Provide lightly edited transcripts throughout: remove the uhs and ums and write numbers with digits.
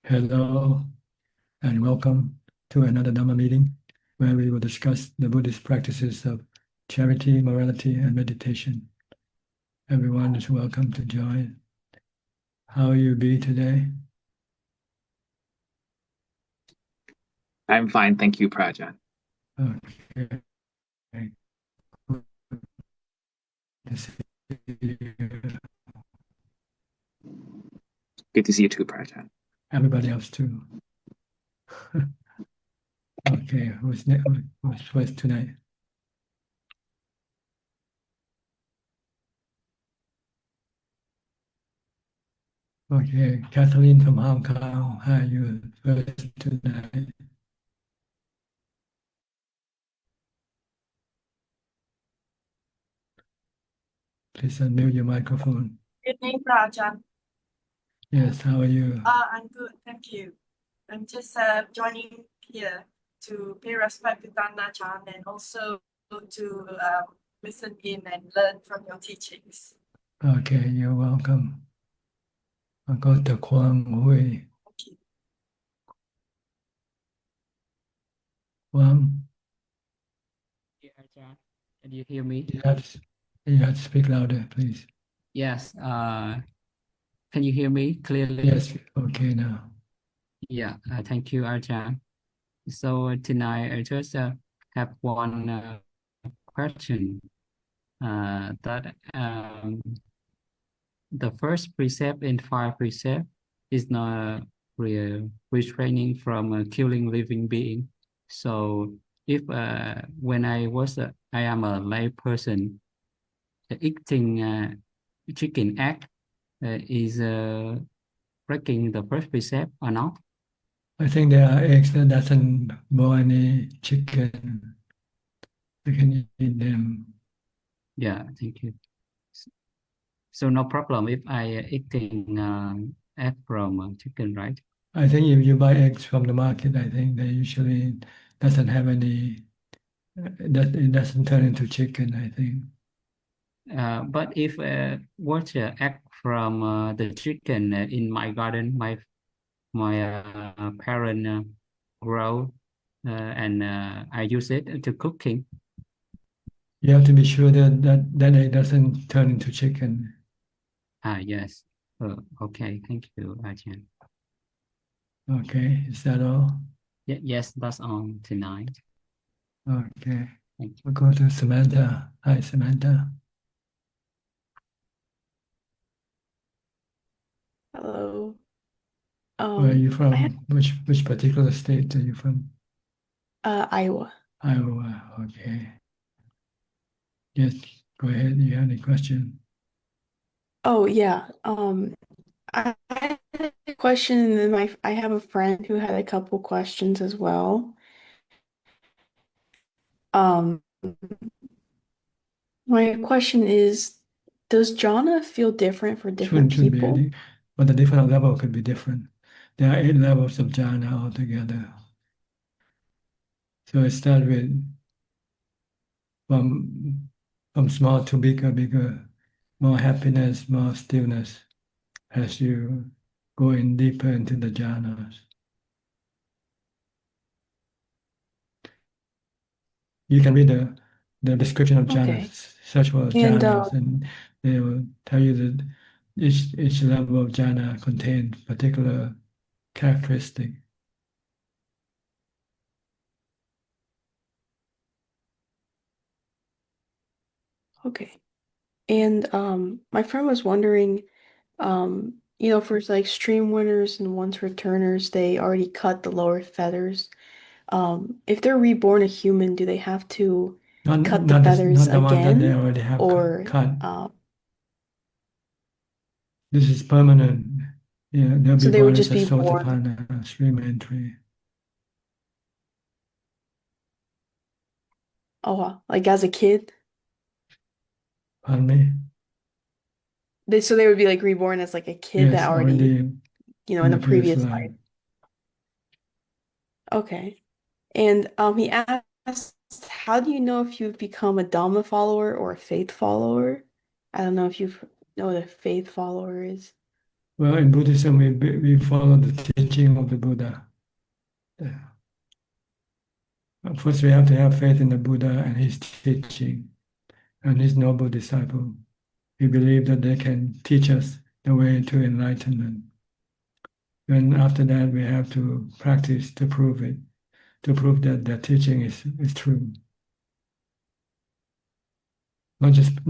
Hello and welcome to another Dhamma meeting where we will discuss the Buddhist practices of charity, morality, and meditation. Everyone is welcome to join. How will you be today? I'm fine, thank you, Prajan. Okay. Good to see you. Good to see you too, Prajan. Everybody else too. Okay, who's next? Who's first tonight? Okay, Kathleen from Hong Kong. Hi, you first tonight. Please unmute your microphone. Good evening, Prajan. Yes, how are you? I'm good, thank you. I'm just joining here to pay respect to Dhamma Ajahn and also to listen in and learn from your teachings. Okay, you're welcome. I'll go to Quang Hui. Thank you. Quang, Yeah, Ajahn. Can you hear me? you have to speak louder, please. Yes. Can you hear me clearly? Yes, okay now. Yeah. Thank you, Ajahn. So tonight I just have one question. That the first precept in five precepts is not restraining from killing living being. So if when I am a lay person, eating chicken egg is breaking the first precept or not? I think there are eggs that doesn't boil any chicken. You can eat them. Yeah, thank you. So no problem if I eating egg from chicken, right? I think if you buy eggs from the market, I think they usually doesn't have any, that it doesn't turn into chicken, I think. But if watch egg from the chicken in my garden, my parent grow and I use it to cooking. You have to be sure that egg doesn't turn into chicken. Yes. Okay. Thank you, Ajahn. Okay, is that all? Yes, that's on tonight. Okay, Thank you. we'll go to Samantha. Hi, Samantha. Hello. Where are you I from? had Which particular state are you from? Iowa. Iowa. Okay. Yes, go ahead. You have any question? Oh yeah. I had a question, and then I have a friend who had a couple questions as well. Um, my question is, does jhana feel different for different Shouldn't be people? any, but the different level could be different. There are 8 levels of jhana altogether. So it starts with from small to bigger, more happiness, more stillness as you go in deeper into the jhanas. You can read the description of Okay. jhanas, search for And jhanas, and they will tell you that each level of jhana contains particular characteristic. okay. And my friend was wondering, for like stream winners and once returners, they already cut the lower feathers. If they're reborn a human, do they have to cut the feathers Not the one that they again? already have Or cut. This is permanent. Yeah, they'll be so they would born as just a be born, Sotapanna stream entry. oh wow, like as a kid? Pardon me? So they would be like reborn as like a kid that Yes, already, already in in the the previous previous life. life. Okay. And he asked, how do you know if you've become a Dhamma follower or a faith follower? I don't know if you know what a faith follower is. Well, in Buddhism, we follow the teaching of the Buddha. First, we have to have faith in the Buddha and his teaching and his noble disciple. We believe that they can teach us the way to enlightenment. Then after that, we have to practice to prove it, to prove that their teaching is true. Not just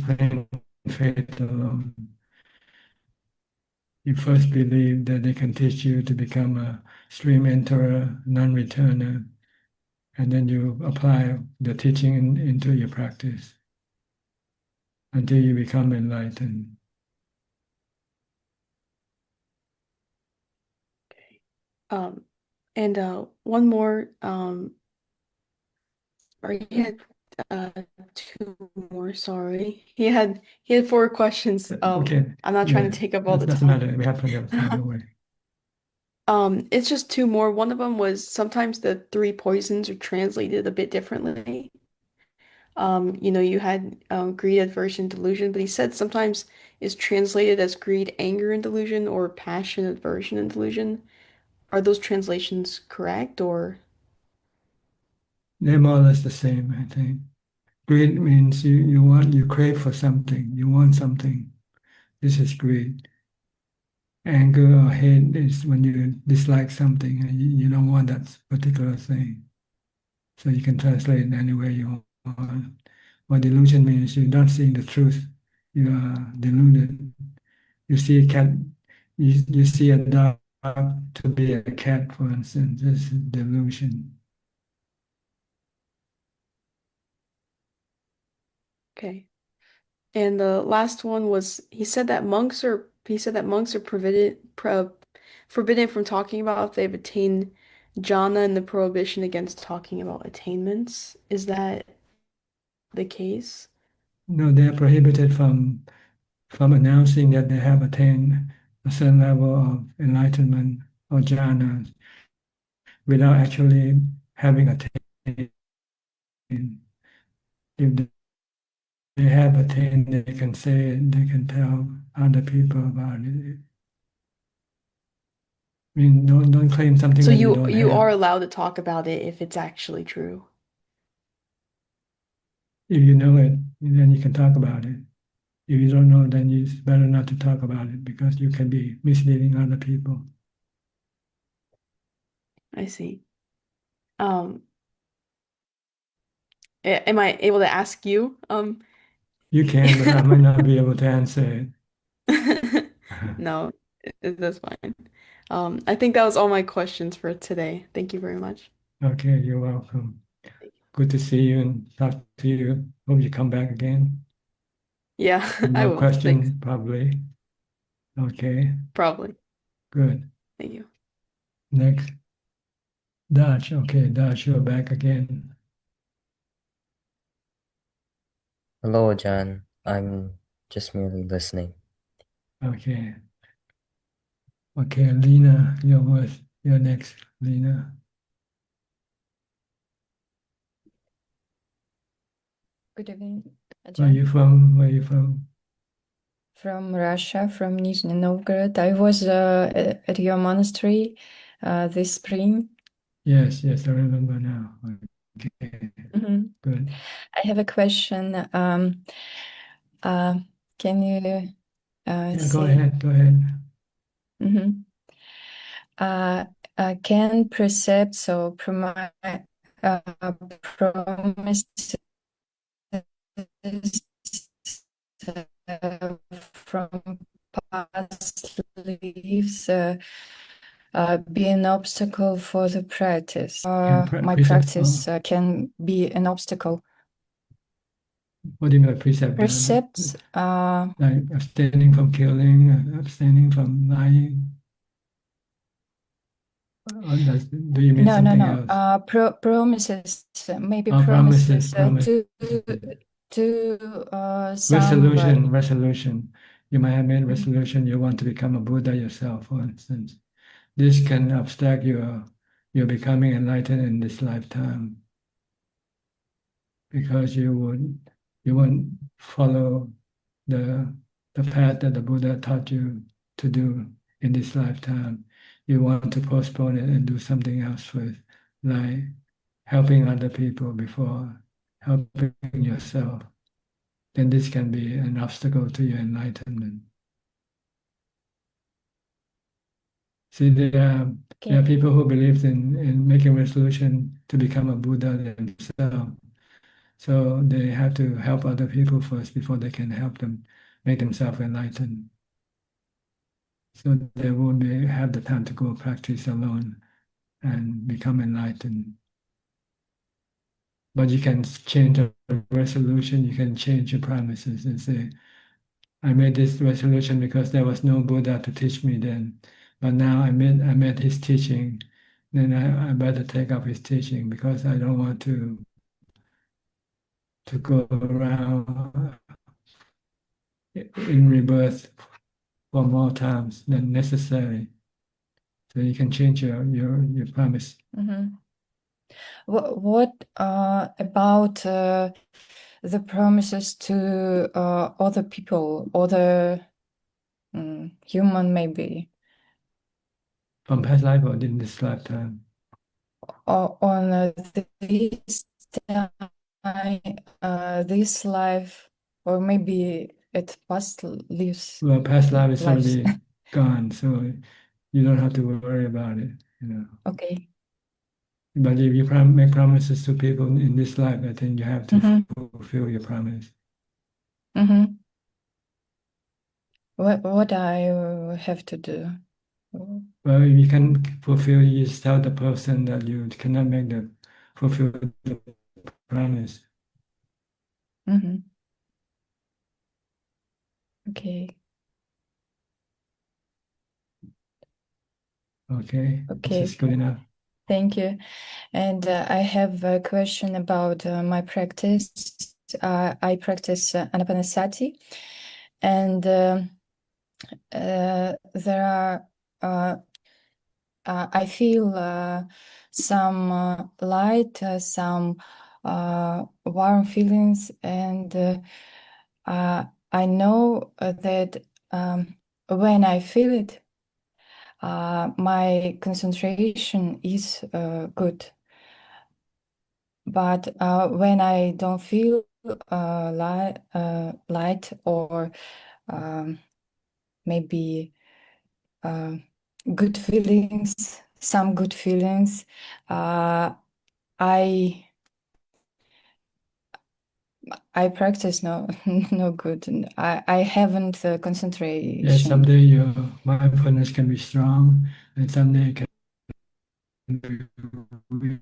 plain faith alone. You first believe that they can teach you to become a stream enterer, non-returner, and then you apply the teaching into your practice until you become enlightened. And one more, or he had two more, sorry. He had 4 questions. Okay. I'm not trying to take up all the Doesn't time. matter. We have plenty of time. Don't worry. It's just 2 more. One of them was sometimes the 3 poisons are translated a bit differently. You had greed, aversion, delusion, but he said sometimes it's translated as greed, anger, and delusion, or passion, aversion, and delusion. Are those translations correct, or? They're more or less the same, I think. Greed means you crave for something, you want something. This is greed. Anger or hate is when you dislike something and you don't want that particular thing. So you can translate it any way you want. What delusion means you're not seeing the truth. You are deluded. You see a cat, you see a dog to be a cat, for instance. This is delusion. Okay. And the last one was he said that monks are forbidden from talking about if they've attained jhana and the prohibition against talking about attainments. Is that the case? No, they are prohibited from announcing that they have attained a certain level of enlightenment or jhana without actually having attained. If they have attained, they can say it, they can tell other people about it. I mean, don't claim something So that you don't you have. are allowed to talk about it if it's actually true. If you know it, then you can talk about it. If you don't know, then it's better not to talk about it because you can be misleading other people. I see. Am I able to ask you? You can, but I might not be able to answer it. No, that's fine. I think that was all my questions for today. Thank you very much. Okay, you're welcome. Good to see you and talk to you. Hope you come back again. Yeah, I More will. questions, Thanks. probably. Okay, Probably. good. Thank you. Next, Dutch. Okay, Dutch, you're back again. Hello, Ajahn. I'm just merely listening. Okay. Okay, Lena, you're next, Lena. Good evening, Where are Ajahn. you from? Where are you from? From Russia, from Nizhny Novgorod. I was at your monastery this spring. Yes, I remember now. Okay, Mhm. good. I have a question. Can you Yeah, say? go ahead. Mhm. Can precepts or promises from past lives be an obstacle for the practice? My Precept, practice can be an obstacle. what do you mean by precept? Precepts, Like abstaining from killing, abstaining from lying? Or do you mean no, something else? promises, maybe Oh, promises promise. to some Resolution. You might have made resolution you want to become a Buddha yourself, for instance. This can obstruct your becoming enlightened in this lifetime because you won't follow the path that the Buddha taught you to do in this lifetime, you want to postpone it and do something else first, like helping other people before helping yourself, then this can be an obstacle to your enlightenment. See, there are people who believe in making resolution to become a Buddha themselves. So they have to help other people first before they can help them make themselves enlightened. So they won't have the time to go practice alone and become enlightened. But you can change a resolution, you can change your promises and say, I made this resolution because there was no Buddha to teach me then. But now I met his teaching, then I better take up his teaching because I don't want to go around in rebirth for more times than necessary. So you can change your promise. Mm-hmm. What about the promises to other people, other human maybe, From past life or in this lifetime? or on this time, this life, or maybe at past lives? Well, past life is lives. already gone, so you don't have to worry about it, you know. Okay. But if you make promises to people in this life, I think you have to fulfill your promise. Mm-hmm. What I have to do? Well, if you can fulfill, you just tell the person that you cannot fulfill the promise. Mm-hmm. Okay. Okay. Okay. This is good enough. Thank you. And I have a question about my practice. I practice Anapanasati, and there are I feel some light, some warm feelings, and I know that when I feel it, my concentration is good. But when I don't feel light or maybe good feelings, some good feelings, I practice no good, and I haven't concentration. Yes, someday your mindfulness can be strong, and someday it can be weak.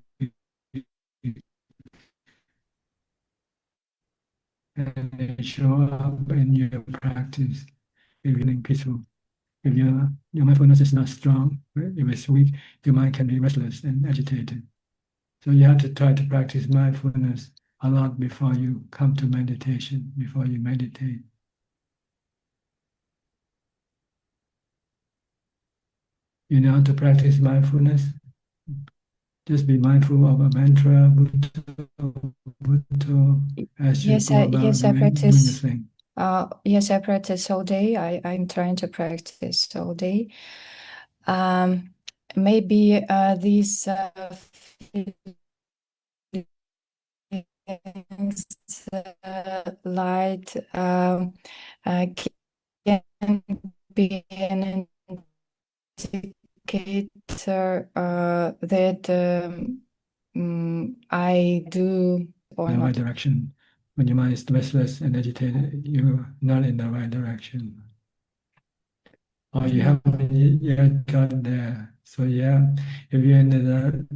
And they show up in your practice if you're feeling peaceful. If your mindfulness is not strong, if it's weak, your mind can be restless and agitated. So you have to try to practice mindfulness a lot before you come to meditation, before you meditate. You know how to practice mindfulness? Just be mindful of a mantra, Bhutto, Bhutto, as you go about Yes, I doing the practice. thing. Yes, I practice all day. I'm trying to practice all day. Maybe these feelings, light can be an indicator that I do or In the right not. direction. When your mind is restless and agitated, you're not in the right direction. Or you haven't yet got there. So yeah, if you're in the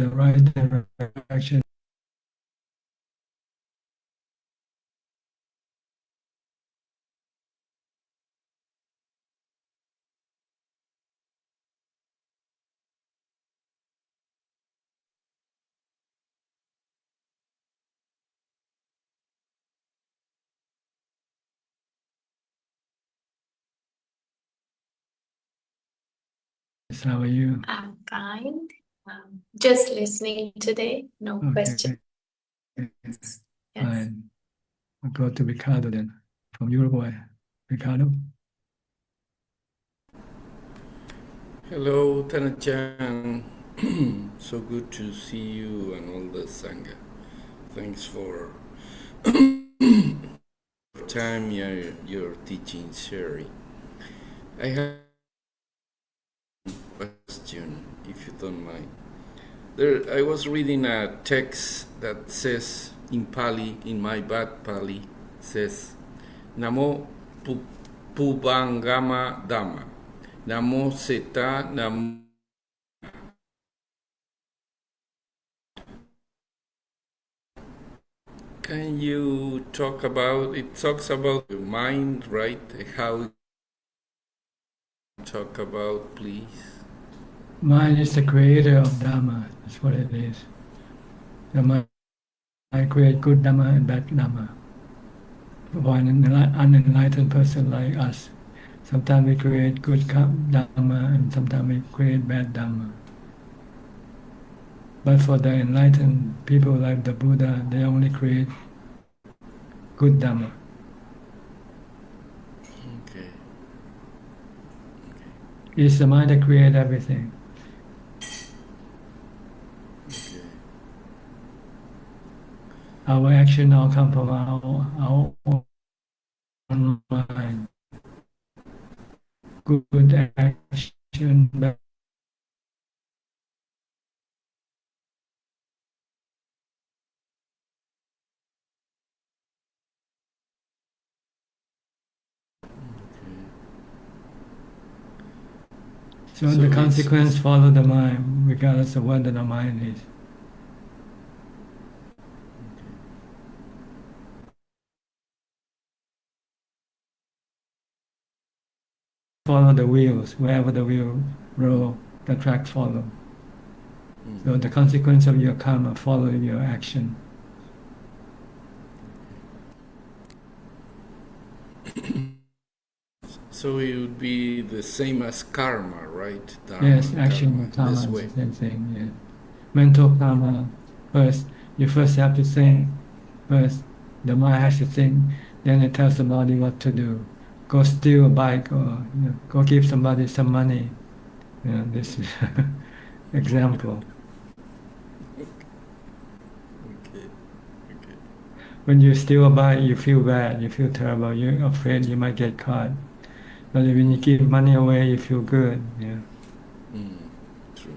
right direction, how are you? I'm fine. Just listening today. No Okay. questions. Yes. Fine. I'll go to Ricardo then, from Uruguay. Ricardo? Hello, Tanachan. So good to see you and all the Sangha. Thanks for time your teaching sharing. I have a question, if you don't mind. I was reading a text that says in Pali, in my bad Pali, says Namo Pubangama Dhamma. Namo Seta Namo. Can you talk about, it talks about the mind, right? How talk about, please? Mind is the creator of Dhamma. That's what it is. The mind create good Dhamma and bad Dhamma. For an unenlightened person like us, sometimes we create good Dhamma and sometimes we create bad Dhamma. But for the enlightened people like the Buddha, they only create good Dhamma. Okay. It's the mind that creates everything. Okay. Our action all come from our own mind. Good action, bad So the consequence follow the mind, regardless of what the mind is. Follow the wheels, wherever the wheel roll, the track follow. So the consequence of your karma follow your action. So it would be the same as karma, right? Dharma, Yes, action and karma is way. the same thing. Yeah. Mental karma. First, you first have to think. First, the mind has to think. Then it tells the body what to do. Go steal a bike, or go give somebody some money. This is example. Okay. When you steal a bike, you feel bad. You feel terrible. You're afraid you might get caught. But when you give money away, you feel good. Yeah. True.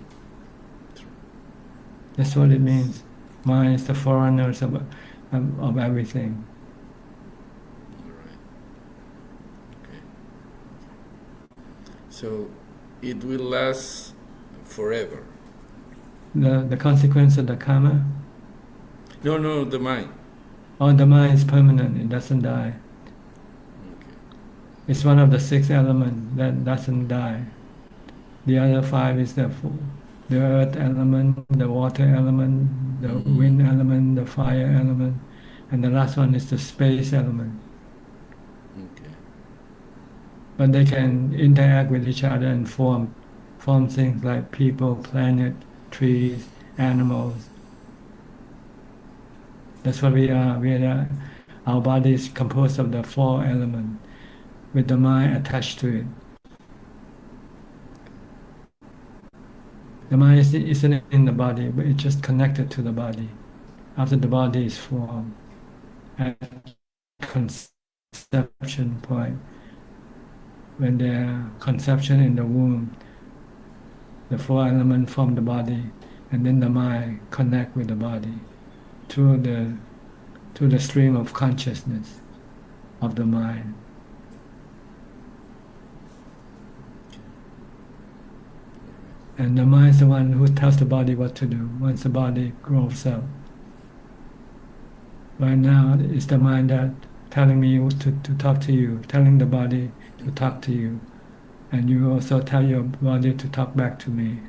That's what it means. Mind is the foreigners of everything. All right. Okay. So it will last forever. The consequence of the karma? No, the mind. Oh, the mind is permanent. It doesn't die. Okay. It's one of the 6 elements that doesn't die. The other 5 is the earth element, the water element, the wind element, the fire element, and the last one is the space element. Okay. But they can interact with each other and form things like people, planet, trees, animals. That's what we are. Our body is composed of the 4 elements, with the mind attached to it. The mind isn't in the body, but it's just connected to the body. After the body is formed, at conception point, when the conception in the womb, the 4 elements form the body, and then the mind connect with the body through the stream of consciousness of the mind. And the mind is the one who tells the body what to do once the body grows up. Right now, it's the mind that telling me to talk to you, telling the body to talk to you. And you also tell your body to talk back to me.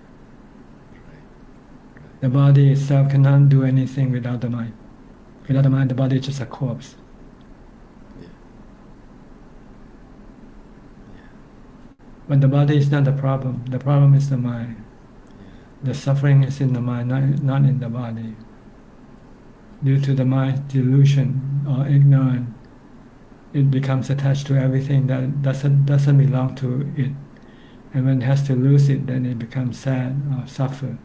The body itself cannot do anything without the mind. Without the mind, the body is just a corpse. But the body is not the problem. The problem is the mind. The suffering is in the mind, not in the body. Due to the mind's delusion or ignorance, it becomes attached to everything that doesn't belong to it, And when it has to lose it, then it becomes sad or suffer.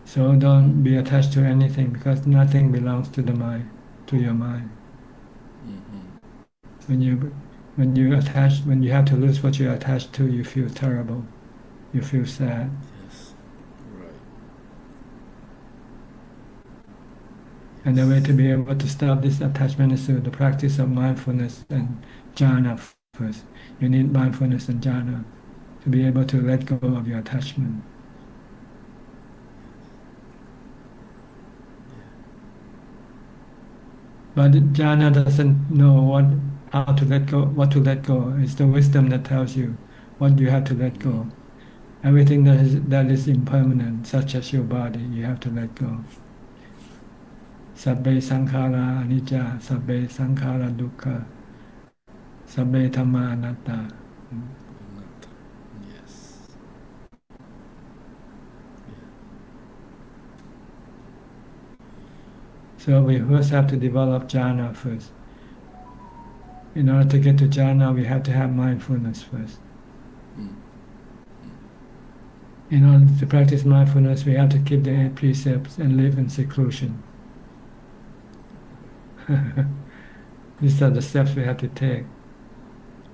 So don't be attached to anything, because nothing belongs to the mind, to your mind. When you attach, when you have to lose what you're attached to, you feel terrible, you feel sad. Yes. Right. And the way to be able to stop this attachment is through the practice of mindfulness and jhana first. You need mindfulness and jhana to be able to let go of your attachment. But jhana doesn't know how to let go, what to let go. It's the wisdom that tells you what you have to let go. Everything that is impermanent, such as your body, you have to let go. Sabbe sankhara anicca, sabbe sankhara dukkha, sabbe dhamma anatta. Yes. So we first have to develop jhana first. In order to get to jhana, we have to have mindfulness first. In order to practice mindfulness, we have to keep the 8 precepts and live in seclusion. These are the steps we have to take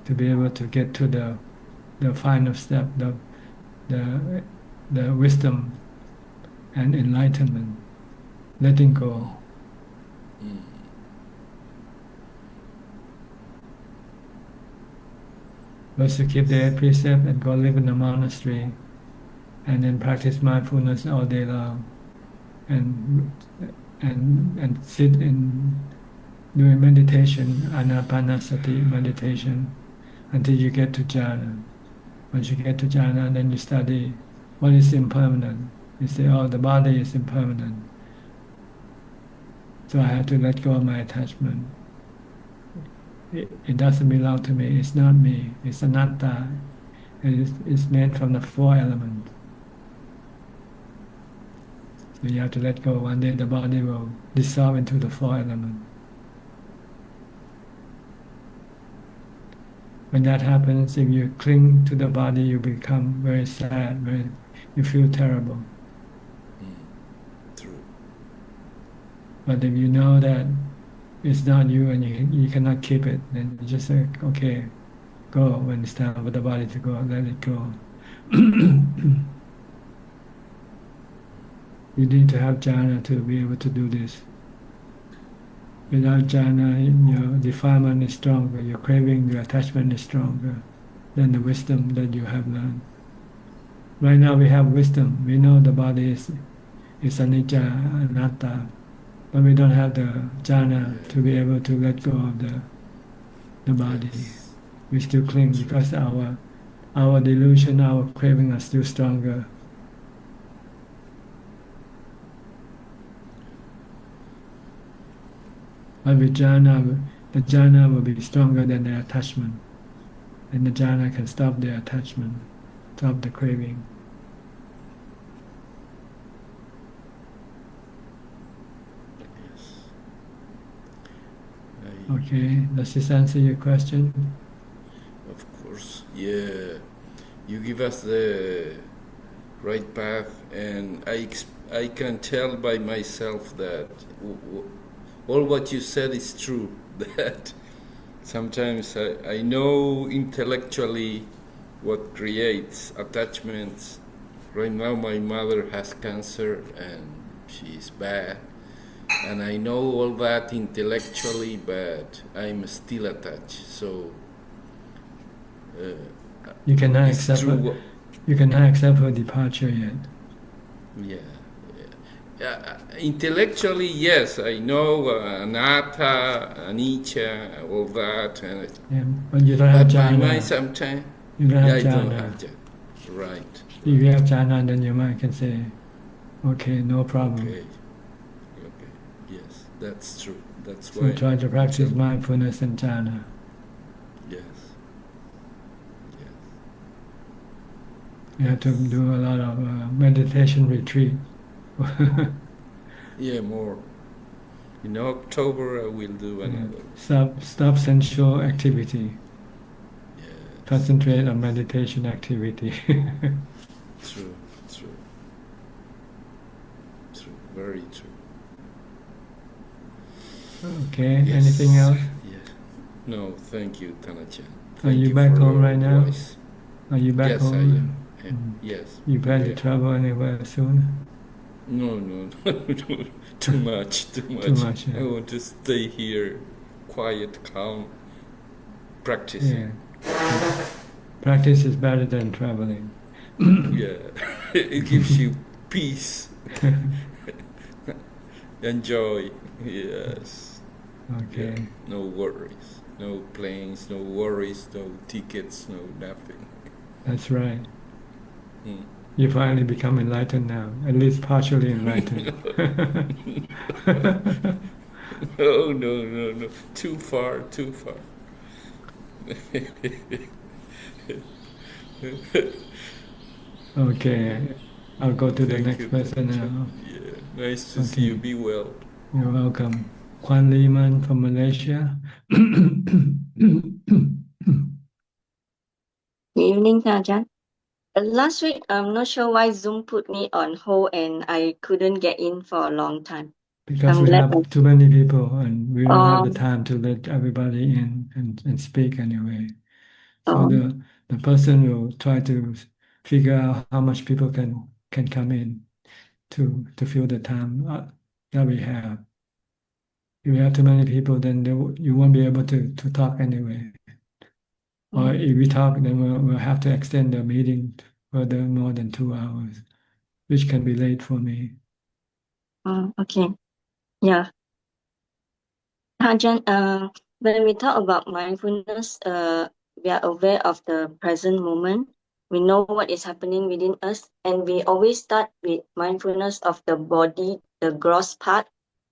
to be able to get to the final step, the wisdom and enlightenment, letting go. First to keep the 8 precepts and go live in a monastery, and then practice mindfulness all day long, and sit in doing meditation, anapanasati meditation, until you get to jhana. Once you get to jhana, then you study what is impermanent. You say, oh, the body is impermanent, so I have to let go of my attachment. It doesn't belong to me, it's not me, it's anatta. It's made from the 4 elements. So you have to let go. One day the body will dissolve into the 4 elements. When that happens, if you cling to the body, you become very sad, you feel terrible. True. But if you know that it's not you and you cannot keep it, then you just say, okay, go. When it's time for the body to go, let it go. You need to have jhana to be able to do this. Without jhana, your defilement is stronger, your craving, your attachment is stronger than the wisdom that you have learned. Right now we have wisdom. We know the body is anicca, anatta, but we don't have the jhana to be able to let go of the body. We still cling because our delusion, our craving are still stronger. But with jhana, the jhana will be stronger than the attachment, and the jhana can stop the attachment, stop the craving. Okay, does this answer your question? Of course, yeah. You give us the right path, and I can tell by myself that all what you said is true. That sometimes I know intellectually what creates attachments. Right now my mother has cancer and she's bad. And I know all that intellectually, but I'm still attached. So you cannot it's accept true. You cannot accept her departure yet. Yeah. Intellectually, yes, I know anatta, anicca, all that. But you don't have but jhana. my mind sometimes. You don't have I jhana. don't have jhana. Right. If you have jhana, then your mind can say, okay, no problem. Okay. Yes, that's true. That's So why. try to practice mindfulness and jhana. Yes. You have to do a lot of meditation retreat. Yeah, more. In October I will do another. Stop sensual activity. concentrate on meditation activity. True, true, true, very true. Okay, Yes. anything else? Yeah. No, thank you, Tanajan. Are Thank you you back for home your right now? advice. Are you back Yes, home? I am. Mm. Yes. You plan to Yeah. travel anywhere soon? No, no, no, too much, too much. Too much, I yeah. want to stay here, quiet, calm, practicing. Yeah. Practice is better than traveling. Yeah, it gives you peace and joy. Yes. Okay. Yeah. No worries, no planes, no worries, no tickets, no nothing. That's right. Mm. You finally become enlightened now, at least partially enlightened. No, no, no, no. Too far, too far. Okay, I'll go to the Thank next you, person Tanajan. now. Yeah, nice to see you. Okay, Be well. you're welcome. Kwan Liman from Malaysia. Good evening, Ajahn. Last week, I'm not sure why Zoom put me on hold and I couldn't get in for a long time. Because I'm we glad. have too many people and we don't have the Um, time to let everybody in and speak anyway. So um, the person will try to figure out how much people can come in to fill the time that we have. If we have too many people, then you won't be able to talk anyway. Or if we talk, then we'll have to extend the meeting further more than 2 hours, which can be late for me. okay. Yeah. Ajahn, when we talk about mindfulness, we are aware of the present moment. We know what is happening within us, and we always start with mindfulness of the body, the gross part.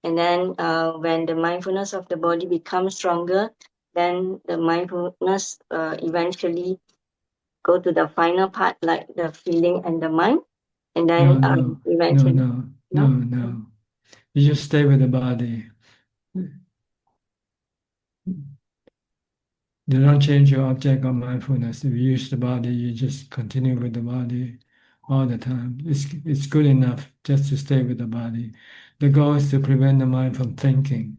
And then when the mindfulness of the body becomes stronger, then the mindfulness eventually go to the final part, like the feeling and the mind. And then No. eventually, No. You just stay with the body. Do not change your object of mindfulness. If you use the body, you just continue with the body all the time. It's good enough just to stay with the body. The goal is to prevent the mind from thinking.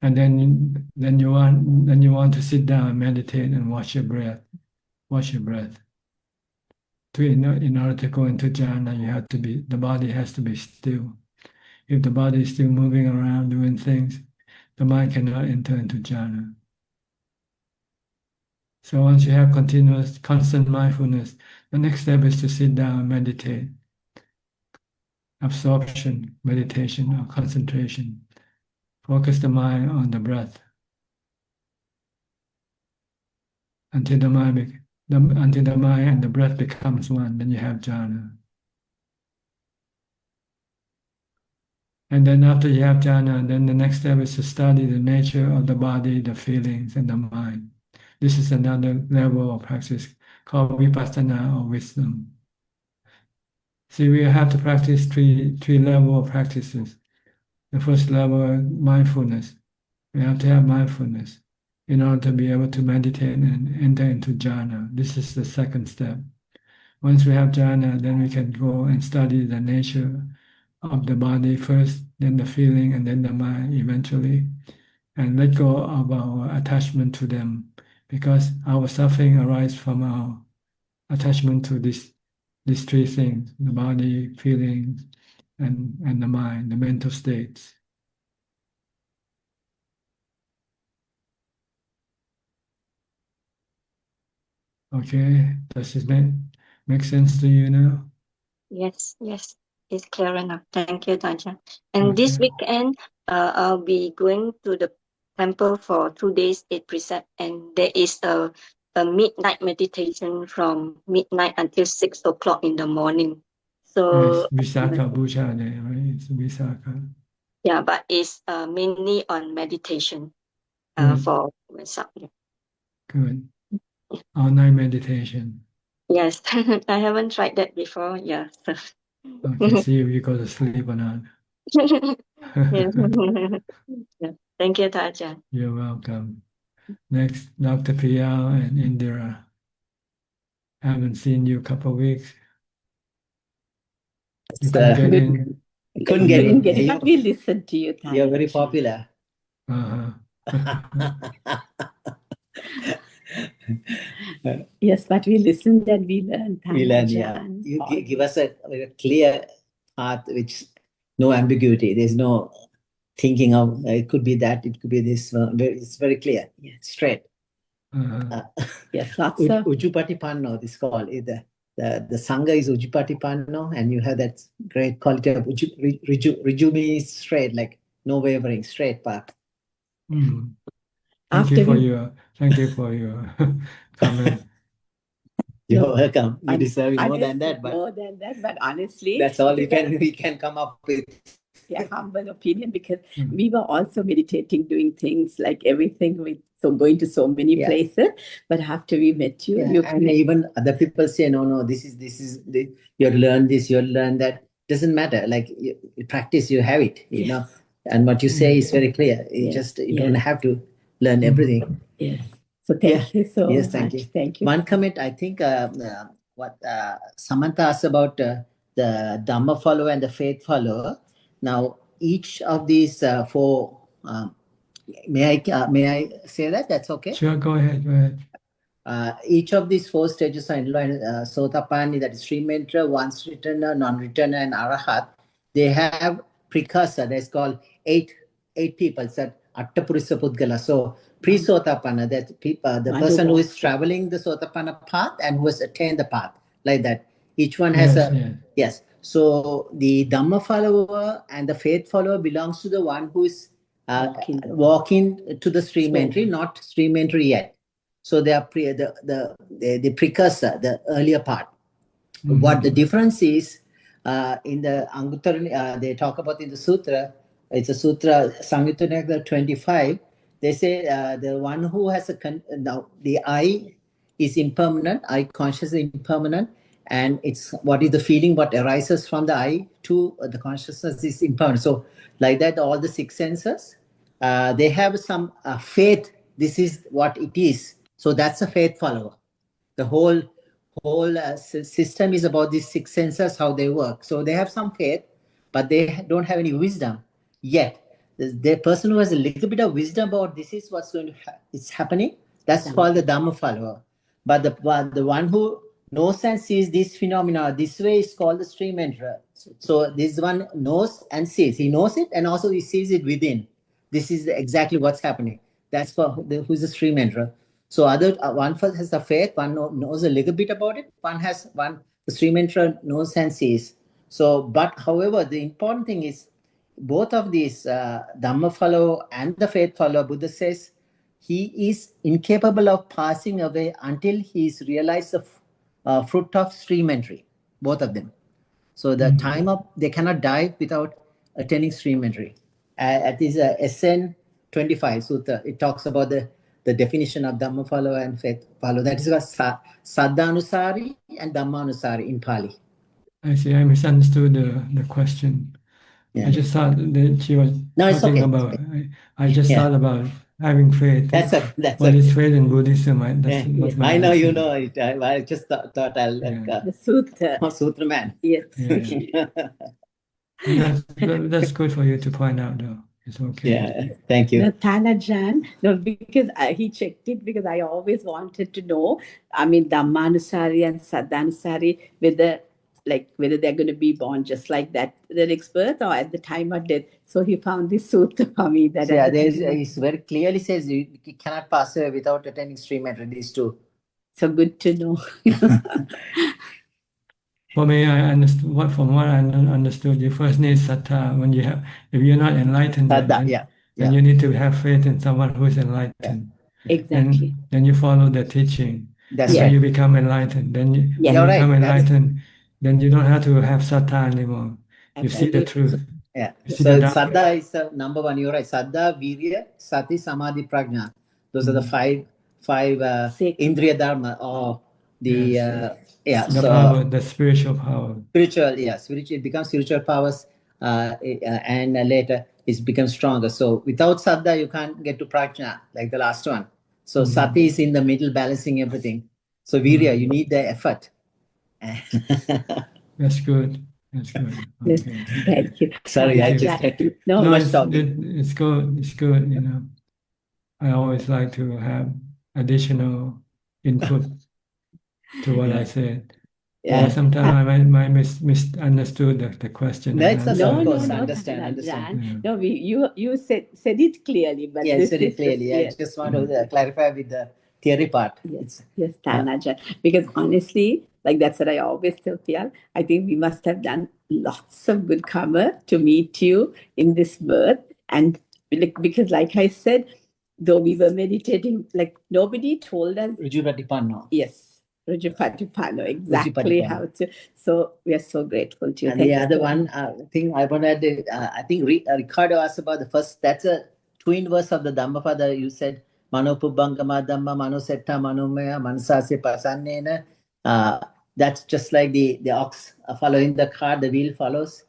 And then you want to sit down and meditate and watch your breath. Watch your breath. In order to go into jhana, the body has to be still. If the body is still moving around doing things, the mind cannot enter into jhana. So once you have continuous, constant mindfulness, the next step is to sit down and meditate. Absorption, meditation, or concentration. Focus the mind on the breath until the mind and the breath becomes one. Then you have jhana. And then after you have jhana, then the next step is to study the nature of the body, the feelings, and the mind. This is another level of practice called vipassana or wisdom. See, we have to practice three level of practices. The first level, mindfulness. We have to have mindfulness in order to be able to meditate and enter into jhana. This is the second step. Once we have jhana, then we can go and study the nature of the body first, then the feeling, and then the mind eventually, and let go of our attachment to them, because our suffering arises from our attachment to these three things: the body, feelings, and the mind, the mental states. Okay, does this make sense to you now? yes, it's clear enough. Thank you, Ajahn. And Okay. this weekend, I'll be going to the temple for 2 days, 8 precept, and there is a midnight meditation from midnight until 6 o'clock in the morning. Yes, So Visakha Bhuja Day, right? It's Visakha. yeah, but it's mainly on meditation Good, for myself. good. All night meditation. Yes, I haven't tried that before. Yeah. So. Okay, see if you go to sleep or not. Yeah. Yeah. Thank you, Ajahn. You're welcome. Next, Dr. Priyal and Indira. Haven't seen you a couple of weeks. You couldn't get in. Couldn't get in, but we listened to you. You're very popular. Uh-huh. Yes, but we listened and we learned. We learn, yeah. You give us a clear path, which no ambiguity. There's no thinking of it could be that, it could be this. It's very clear, straight. Yes, lots of Ujupatipanno, this call. The Sangha is Ujupatipanno, and you have that great quality of Rijumi is straight, like no wavering, straight path. Thank you for your comment. You're welcome. You deserve more than that, but more than that. But honestly, that's all we can come up with. Yeah, humble opinion, because we were also meditating, doing things like everything with going to so many places. But after we met you, and even other people say, no, this is you learn this, you learn that. Doesn't matter. Like you practice, you have it, you know. And what you say is very clear. You don't have to learn everything. Yes. So thank you so much. Thank you. Thank you. One comment, I think what Samantha asked about the Dhamma follower and the faith follower. Now, each of these four, may I say that? That's okay? Sure, go ahead. Each of these four stages are enlightened. Sotapanni, that is stream enterer, once returner, non-returner, and Arahat. They have precursor. That's called eight people. That Attapurusa Pudgala. So pre-Sotapanna, that the person who is traveling the Sotapanna path and who has attained the path, like that. Each one has yes. So the Dhamma follower and the faith follower belongs to the one who is walking to the stream entry, not stream entry yet. So they are the precursor, the earlier part. What the difference is in the Anguttara, they talk about in the sutra. It's a sutra, Samyutta Nikaya 25. They say the one who has the I is impermanent, I conscious is impermanent. And it's what is the feeling, what arises from the I to the consciousness is impermanent. So like that, all the six senses, they have some faith. This is what it is. So that's a faith follower. The whole system is about these six senses, how they work. So they have some faith, but they don't have any wisdom yet. The person who has a little bit of wisdom about this is what's going to it's happening. That's called the Dhamma follower. But the one who knows and sees this phenomena this way is called the stream enterer. So this one knows and sees. He knows it and also he sees it within. This is exactly what's happening. That's for who's the stream enterer. So one has the faith, one knows a little bit about it. The stream enterer knows and sees. So, but however, the important thing is both of these Dhamma follower and the faith follower, Buddha says he is incapable of passing away until he's realized the fruit of stream entry, both of them. So the time of, they cannot die without attaining stream entry. At this SN 25 Sutta, it talks about the definition of Dhamma follower and faith follower. That is what Saddhanusari and Dhammanusari in Pali. I see, I misunderstood the question. I just thought that she was talking about, I just thought about having faith. What is faith in Buddhism? I know you know it. I just thought I'll the Sutra man. Yes. That's good for you to point out, though. It's okay. Yeah, thank you. Thana Jan, no, because he checked it because I always wanted to know. I mean, Dhammanusari and Saddhanusari, whether they're going to be born just like that, the next birth or at the time of death. So he found this sutra for me. It very clearly says you cannot pass away without attaining stream entry, these two. So good to know. For me, from what I understood, you first need sattha. If you're not enlightened, then you need to have faith in someone who is enlightened. Exactly. Then you follow the teaching. That's right. You become enlightened. Then you become enlightened. Then you don't have to have sattha anymore. You see the truth. Yeah. So saddha is number one. You're right. Saddha, virya, sati, samadhi, prajna. Those are the five indriya dharma or the power, the spiritual power. Spiritual, it becomes spiritual powers, and later it becomes stronger. So without saddha, you can't get to prajna, like the last one. So sati is in the middle, balancing everything. So virya, you need the effort. That's good. That's good. Yes, Okay. thank you. Sorry, I Thank you. just had to No, too much it's, talking. it's good. It's good. You know, I always like to have additional input to what I said. Yeah. Or sometimes I might misunderstood the question. and That's answer. No, of course, no, understand. Jan. No, you said it clearly, but Yeah, this said it is clearly. I just want to clarify with the theory part. Yes, Tanaja. Because honestly, like that's what I always tell Pial. I think we must have done lots of good karma to meet you in this birth. And because like I said, though we were meditating, like nobody told us. Rujupatipanno. Yes. Rujupatipano, exactly how to. So we are so grateful to you. And Thank the you other so one thing I want to add, I think Ricardo asked about the first, that's a twin verse of the Dhammapada. You said, Mano Pubbangama Dhamma, Mano Setta, Manomaya, Manasasya Pasannena. That's just like the ox following the cart, the wheel follows.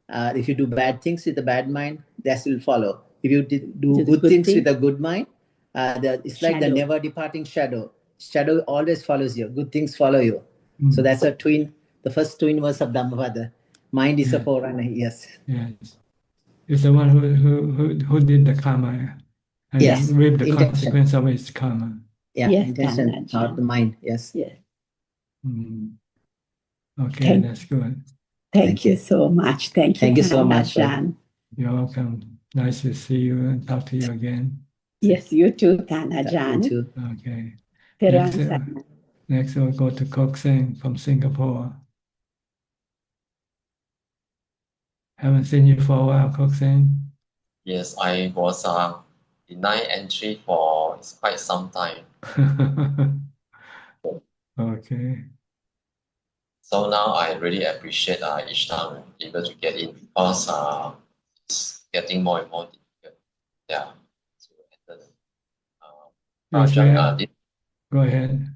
If you do bad things with a bad mind, that will follow. If you do good things with a good mind, it's like the Shadow. never departing shadow. Shadow always follows you. Good things follow you. So that's a twin, the first twin verse of Dhammapada. Mind is a forerunner, yes. Yes. It's the one who did the karma and Yes, reap the intention. consequence of its karma. Yeah, Yes, intention, Tanaja. not the mind, yes. Yes. Okay, that's good. Thank you so much. Thank you. Thank you so much, Tanajan. You're welcome. Nice to see you and talk to you again. Yes, you too, Tanajan. You too. Okay. Peran Next we'll go to Kok Seng from Singapore. Haven't seen you for a while, Kok Seng. Yes, I was denied entry for quite some time. Okay. So now I really appreciate each time I'm able to get in because it's getting more and more difficult. Yeah. So, Yes, Ajahn, go ahead.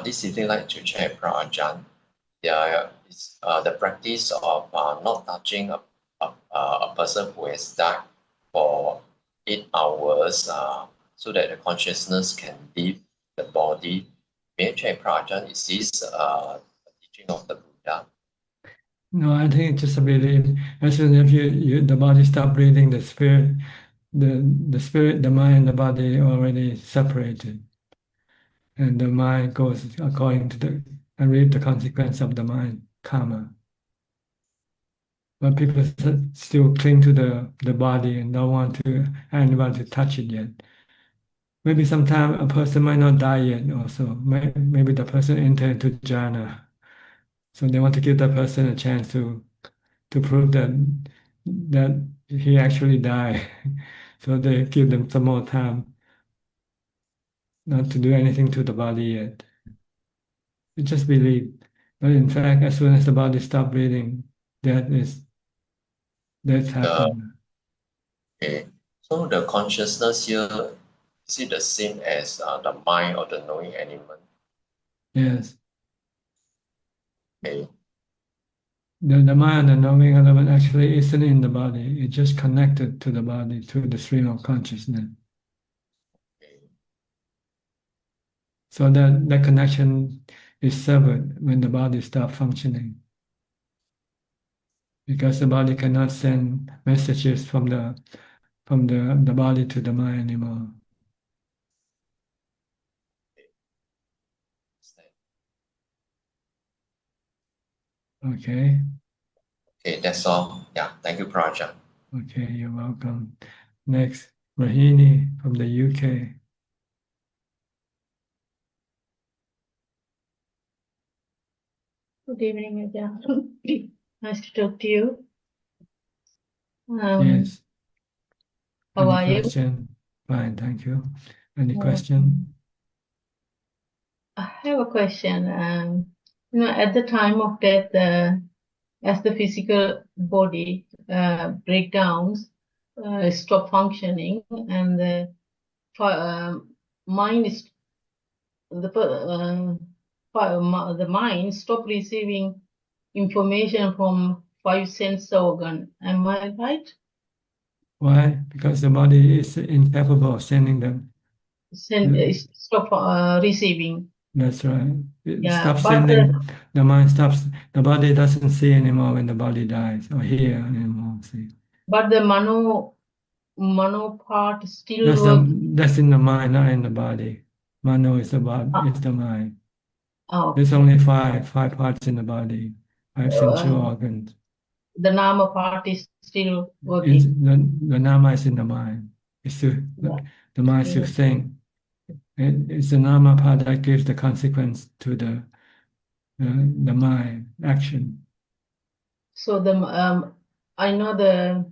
this evening I'd like to check Ajahn. Yeah, it's the practice of not touching a person who has died for 8 hours so that the consciousness can leave the body. May I check, Ajahn, is this a teaching of the Buddha? No, I think it's just a belief. As soon as the body stop breathing, the spirit, the mind, the body already separated. And the mind goes according to and reap the consequence of the mind, karma. But people still cling to the body and don't want anybody to touch it yet. Maybe sometime a person might not die yet also. Maybe the person entered into jhana. So they want to give that person a chance to prove that he actually died. So they give them some more time not to do anything to the body yet. You just believe. But in fact, as soon as the body stops breathing, that's happened. Okay. So the consciousness here, is it the same as the mind or the knowing element? Yes. Okay. The mind and the knowing element actually isn't in the body. It's just connected to the body through the stream of consciousness. So that connection is severed when the body stops functioning. Because the body cannot send messages from the body to the mind anymore. Okay. Okay, that's all. Yeah, thank you, Ajahn. Okay, you're welcome. Next, Rahini from the UK. Good evening, Ajahn. Nice to talk to you. Yes. How are Any you? question? Fine, thank you. Any question? I have a question. At the time of death, as the physical body breakdowns, stop functioning, and the mind is the mind stop receiving information from 5 sense organ. Am I right? Why? Because the body is incapable of sending them stop receiving. That's right. It Yeah, stops but sending, the mind stops, the body doesn't see anymore when the body dies or hear anymore. See, the mano part still that's works. that's in the mind, not in the body. Mano is the body, it's the mind. Oh, There's only five parts in the body, five sensual organs. the nama part is still It's working. the nama is in the mind. It's to the mind to think. It's the nama part that gives the consequence to the mind action. So I know the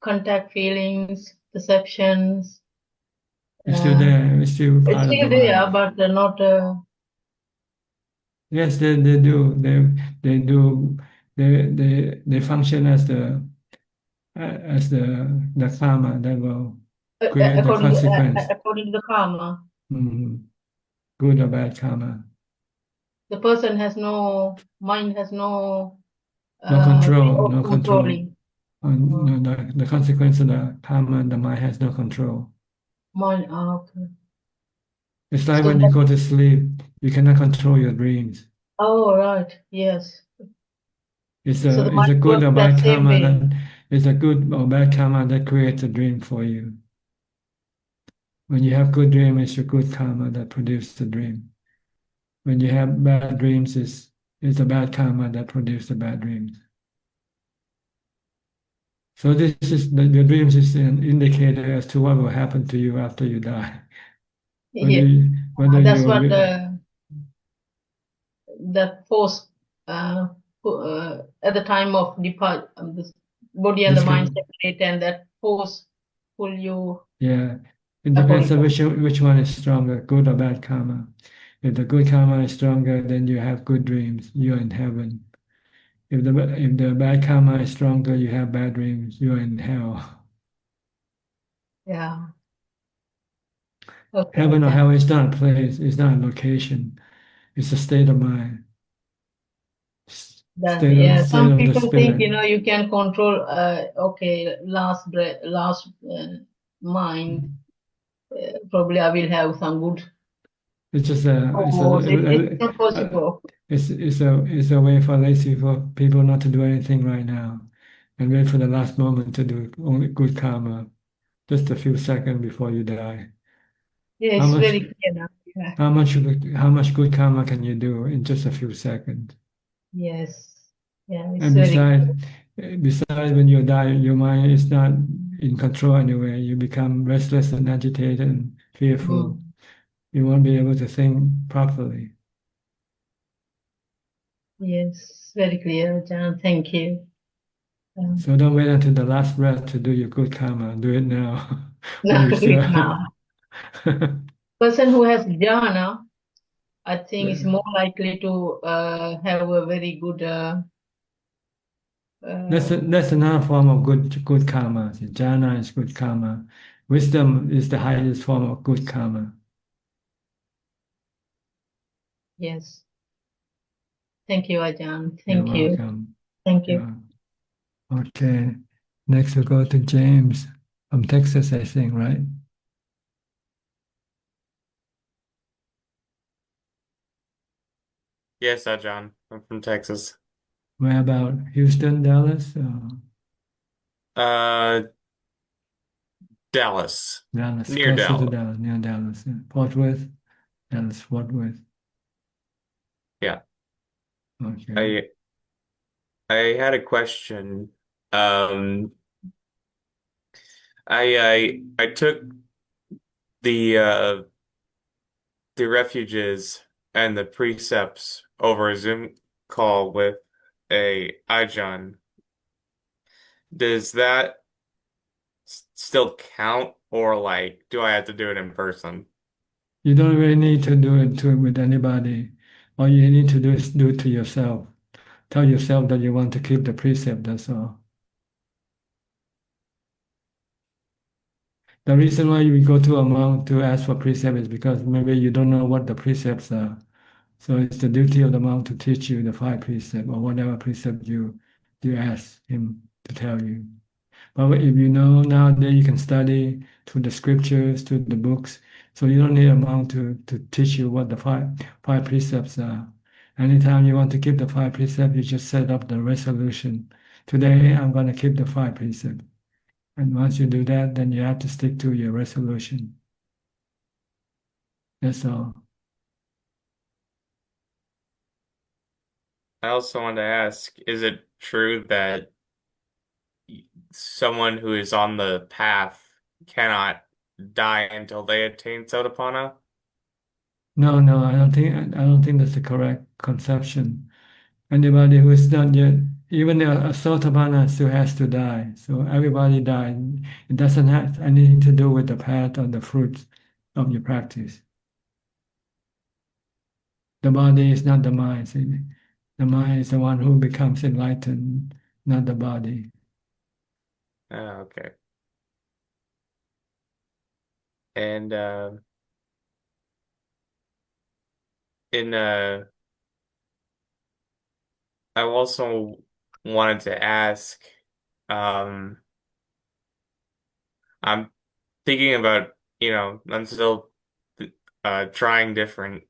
contact feelings, perceptions. It's still there. It's still It's part of still the there, mind. but not. Yes, they do. They do. They function as the karma that will create the consequence. According to the karma, Good or bad karma. the person has no mind, has no No control. way of No control. controlling. The consequence of the karma, the mind has no control. Mind, okay. It's like So when you go to sleep, you cannot control your dreams. Oh, right. Yes. It's So the a mind good works or that bad same karma way. it's a good or bad karma that creates a dream for you. When you have good dream, it's your good karma that produces the dream. When you have bad dreams, it's a bad karma that produces the bad dreams. So this is your dreams is an indicator as to what will happen to you after you die. Whether That's you what that force at the time of depart, this body and the mind separate, and that force pull you. Yeah, it depends on which one is stronger, good or bad karma. If the good karma is stronger, then you have good dreams. You're in heaven. If the bad karma is stronger, you have bad dreams. You're in hell. Yeah. Okay. Heaven or hell is not a place. It's not a location. It's a state of mind. Some people think you can control. Okay, last breath, last mind. Probably I will have some good. It's just it's not possible. It's a way for lazy people not to do anything right now, and wait for the last moment to do only good karma, just a few seconds before you die. Yeah, it's very clear now. Yeah. How much good karma can you do in just a few seconds? Yes. Yeah, it's And besides, when you die, your mind is not in control anyway. You become restless and agitated and fearful. You won't be able to think properly. Yes, very clear, Ajahn. Thank you. So don't wait until the last breath to do your good karma. Do it now. No, do it now. Person who has jhana, I think, is more likely to have a very good. That's another form of good karma. Jhana is good karma. Wisdom is the highest form of good karma. Yes. Thank you, Ajahn. You're Thank you. welcome. Thank you. Okay. Next we'll go to James from Texas, I think, right? Yes, Ajahn. I'm from Texas. Where about? Houston, Dallas? Dallas. Dallas, Near closer to Dallas. Dallas, near Dallas. Yeah. Fort Worth, Dallas, Fort Worth. Yeah. Okay. I had a question. I took the refuges and the precepts over a Zoom call with a Ajahn. Does that still count, or like, do I have to do it in person? You don't really need to do it with anybody. All you need to do is do it to yourself. Tell yourself that you want to keep the precept, that's all. The reason why you go to a monk to ask for precept is because maybe you don't know what the precepts are. So it's the duty of the monk to teach you the 5 precepts or whatever precept you ask him to tell you. But if you know nowadays you can study through the scriptures, through the books, So you don't need a monk to teach you what the five precepts are. Anytime you want to keep the five precepts, you just set up the resolution. Today, I'm going to keep the five precepts. And once you do that, then you have to stick to your resolution. That's all. I also wanted to ask, is it true that someone who is on the path cannot die until they attain Sotapanna? No, I don't think that's the correct conception. Anybody who is not yet, even a Sotapanna still has to die. So everybody dies. It doesn't have anything to do with the path or the fruits of your practice. The body is not the mind. See? The mind is the one who becomes enlightened, not the body. Oh, okay. And I also wanted to ask, I'm thinking about, I'm still trying different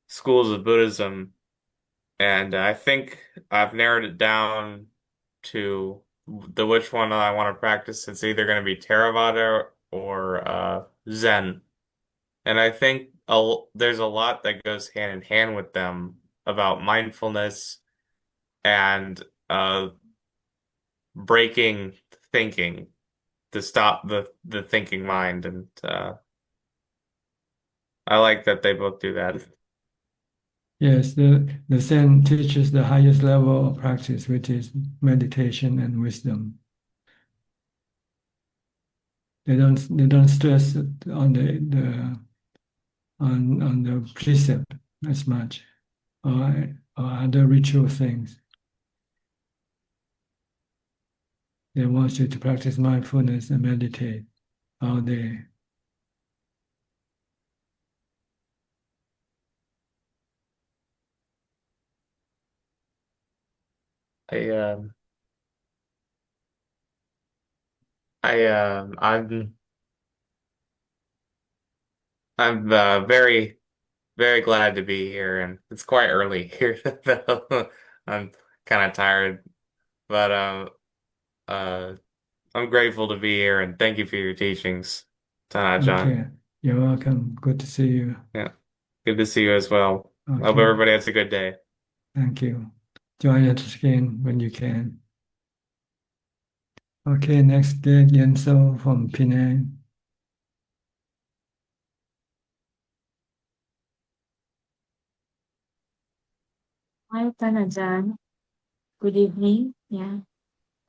schools of Buddhism, and I think I've narrowed it down to which one I want to practice. It's either going to be Theravada or Zen. And I think there's a lot that goes hand in hand with them about mindfulness and breaking thinking to stop the thinking mind. And I like that they both do that. Yes, the Zen teaches the highest level of practice, which is meditation and wisdom. They don't stress on the precept as much, or other ritual things. They want you to practice mindfulness and meditate all day. I'm very, very glad to be here, and it's quite early here, though. I'm kind of tired, but I'm grateful to be here, and thank you for your teachings, Ajahn. Okay, you're welcome. Good to see you. Yeah, good to see you as well. Hope Okay. everybody has a good day. Thank you. Join us again when you can. Okay, next, Yenso from Penang. Hi, Ajahn. Good evening. Yeah.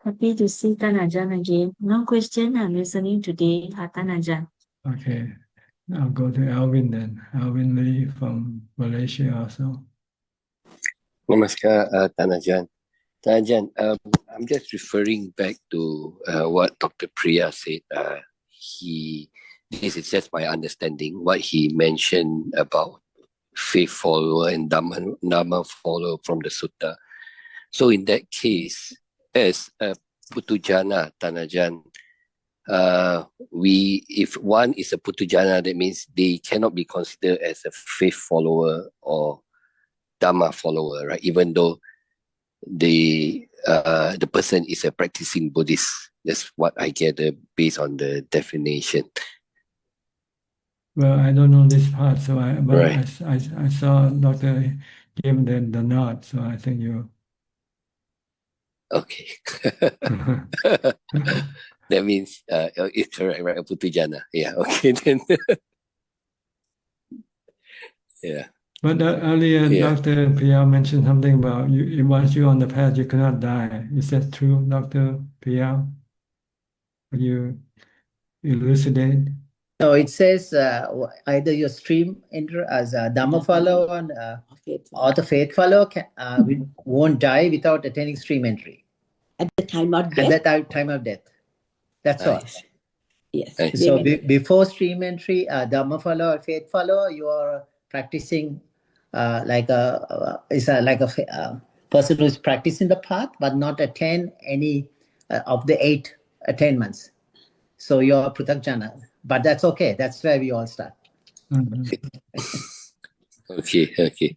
Happy to see Ajahn again. No question. I'm listening today, Ajahn. Okay, I'll go to Alvin then. Alvin Lee from Malaysia also. Namaskar, Ajahn. Ajahn, I'm just referring back to what Dr. Priya said. This is just my understanding, what he mentioned about faith follower and Dhamma follower from the sutta. So in that case, as a Putujana, Tanajan, if one is a Putujana, that means they cannot be considered as a faith follower or Dhamma follower, right? Even though the person is a practicing Buddhist. That's what I get based on the definition. Well, I don't know this part, so Right. I saw Dr. give the nod, so I think you. Okay. That means it's correct, right? Putujana. Yeah. Okay then. Yeah. But earlier, Yeah. Dr. Priya mentioned something about once you're on the path, you cannot die. Is that true, Dr. Priya? Will you elucidate? No, it says either your stream enter as a Dhamma follower or the faith follower won't die without attaining stream entry. At the time of At death? that time of death. That's all. Yes. So before stream entry, Dhamma follower or faith follower, you are practicing like a person who is practicing the path but not attain any of the 8 attainments. So you are Pruthakjana. But that's okay. That's where we all start. Okay.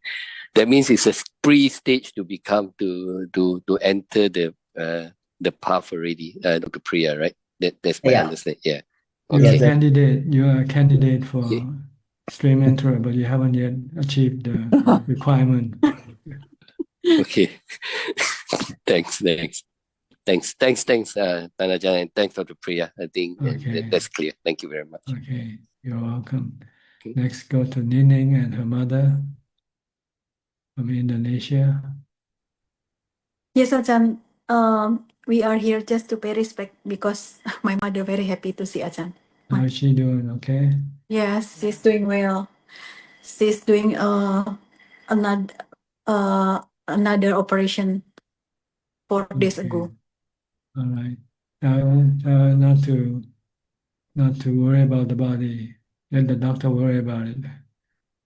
That means it's a pre-stage to become to enter the path already, Dr. Priya, right? That's my understanding. Yeah. You're Okay. a candidate. You're a candidate for Okay. stream enterer, but you haven't yet achieved the requirement. Okay. Thanks, Tanajan, and thanks, Dr. Priya. I think that's clear. Thank you very much. Okay, you're welcome. Next, go to Nining and her mother from Indonesia. Yes, Ajahn. We are here just to pay respect because my mother very happy to see Ajahn. How is she doing? Okay. Yes, she's doing well. She's doing another operation 4 days ago. All right. Not to worry about the body. Let the doctor worry about it.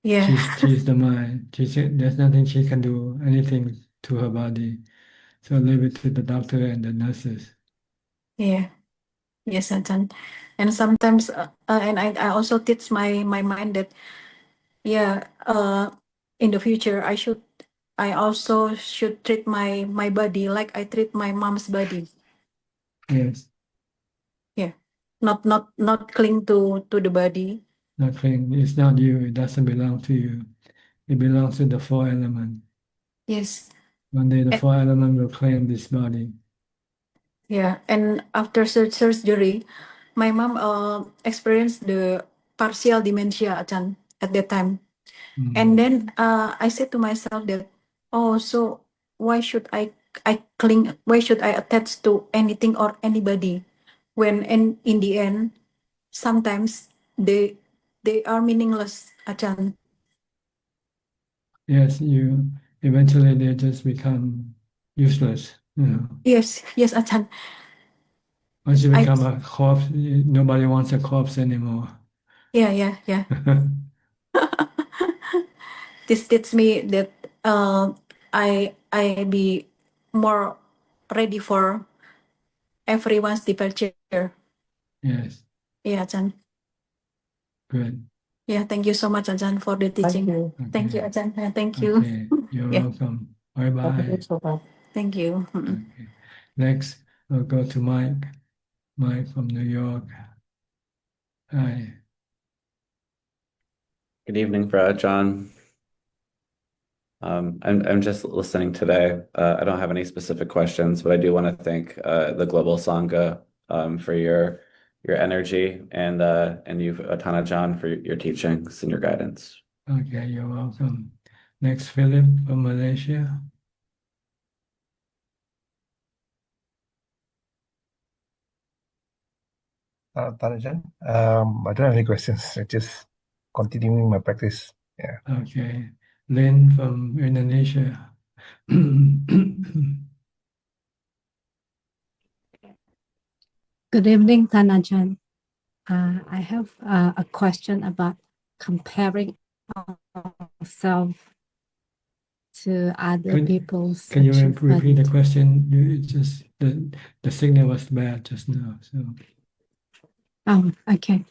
Yeah. She's the mind. There's nothing she can do anything to her body. So leave it to the doctor and the nurses. Yeah. Yes, Ajahn. And sometimes, and I also teach my mind that, in the future I also should treat my body like I treat my mom's body. Yes. Yeah. Not cling to the body. Not clean. It's not you. It doesn't belong to you. It belongs to the four elements. Yes. One day the four elements will claim this body. Yeah, and after surgery, my mom experienced the partial dementia, Ajahn, at that time. And then I said to myself that, oh, so why should I cling? Why should I attach to anything or anybody, when in the end, sometimes they are meaningless, Ajahn. Yes, eventually they just become useless. Yes, Ajahn. Once you become a corpse, nobody wants a corpse anymore. Yeah. This teaches me that I be more ready for everyone's departure. Yes, Yeah, Ajahn. good. Yeah, thank you so much, Ajahn, for the teaching. Thank you, Ajahn. Thank you. Okay, you're welcome. Bye-bye. Thank you. Okay. Next, we'll go to Mike. Mike from New York. Hi. Good evening, Ajahn. I'm just listening today. I don't have any specific questions, but I do want to thank the Global Sangha for your energy and you, Tanajan, for your teachings and your guidance. Okay, you're welcome. Next, Philip from Malaysia. Tanajan, I don't have any questions. I just continuing my practice. Yeah. Okay. Lynn from Indonesia. Good evening, Tanajan. I have a question about comparing ourselves to other people's Can you achievement. repeat the question? It's just the signal was bad just now. So. Okay.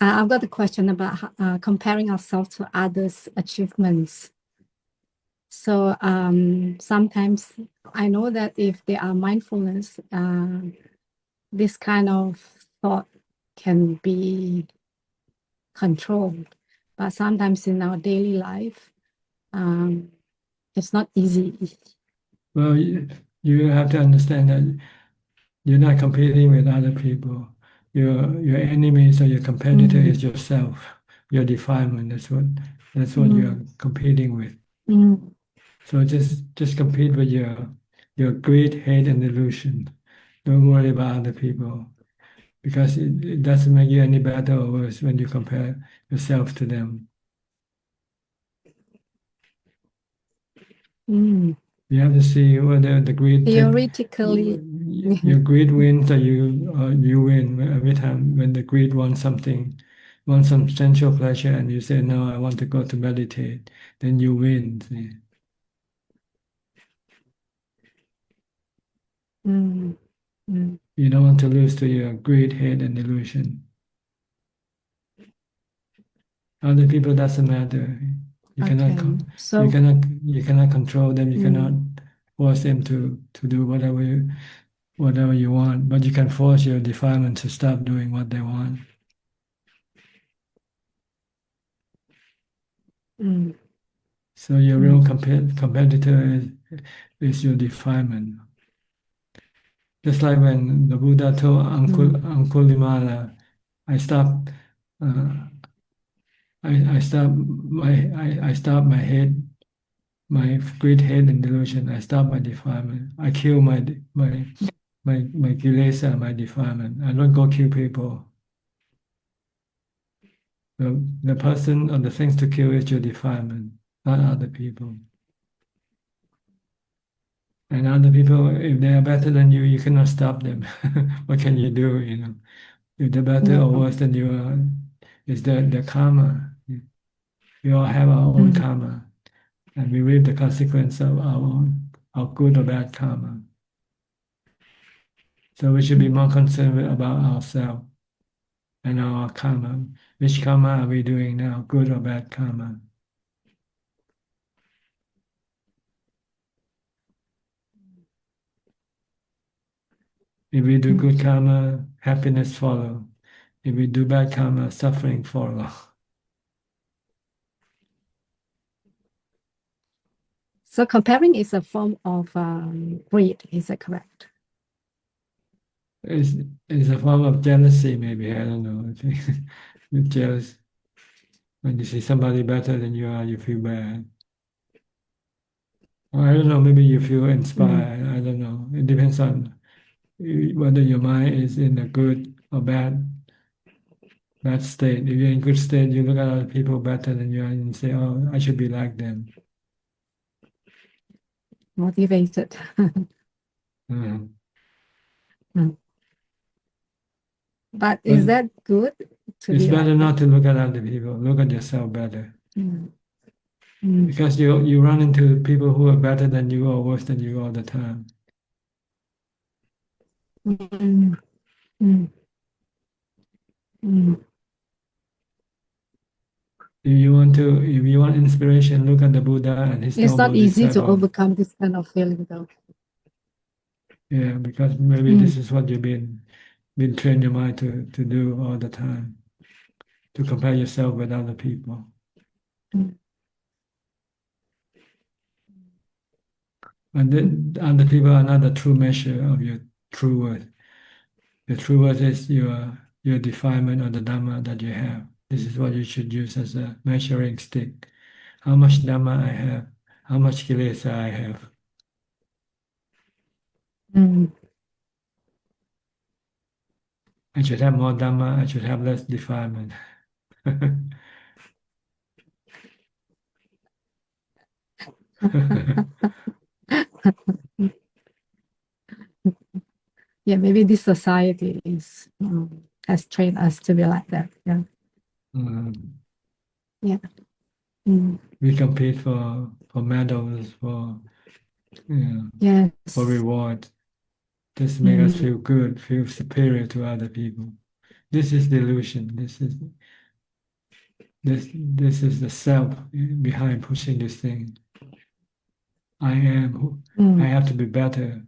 I've got a question about comparing ourselves to others' achievements. So sometimes I know that if there are mindfulness, this kind of thought can be controlled. But sometimes in our daily life, it's not easy. Well, you have to understand that you're not competing with other people. Your enemies or your competitor is yourself, your defilement. That's what you're competing with. So just compete with your greed, hate, and illusion. Don't worry about other people, because it doesn't make you any better or worse when you compare yourself to them. You have to see whether the greed Theoretically, your greed wins or you win every time when the greed wants something, wants some sensual pleasure, and you say, no, I want to go to meditate, then you win. See? You don't want to lose to your greed, hate, and delusion. Other people doesn't matter. You cannot Okay. you cannot control them. You cannot force them to do whatever you want. But you can force your defilement to stop doing what they want. So your real competitor is your defilement. Just like when the Buddha told Angulimala, I stop my head, my great head and delusion. I stop my defilement. I kill my kilesa, my defilement. I don't go kill people. The person or the things to kill is your defilement, not other people. And other people, if they are better than you cannot stop them. What can you do? If they're better or worse than you are, it's the karma. We all have our own karma, and we reap the consequence of our good or bad karma. So we should be more concerned about ourselves and our karma. Which karma are we doing now, good or bad karma? If we do good karma, happiness follow. If we do bad karma, suffering follow. So comparing is a form of greed, is that correct? It's a form of jealousy, maybe. I don't know. I think you're jealous. When you see somebody better than you are, you feel bad. Or I don't know, maybe you feel inspired. I don't know. It depends on whether your mind is in a good or bad state. If you're in good state, you look at other people better than you are and you say, oh, I should be like them. Motivated. But is that good to It's be better like not to look at other people. Look at yourself better. Because you run into people who are better than you or worse than you all the time. If you want inspiration, look at the Buddha and his It's not noble easy to disciple. overcome this kind of feeling, though. Yeah, because maybe this is what you've been trained your mind to do all the time, to compare yourself with other people. And then other people are not the true measure of your true worth. The true worth is your defilement of the Dhamma that you have. This is what you should use as a measuring stick. How much Dhamma I have, how much kilesa I have. I should have more Dhamma, I should have less defilement. Yeah, maybe this society has trained us to be like that. Yeah. Yeah. We compete for medals, for Yes. for reward. This makes us feel good, feel superior to other people. This is delusion. This is the self behind pushing this thing. I am. I have to be better.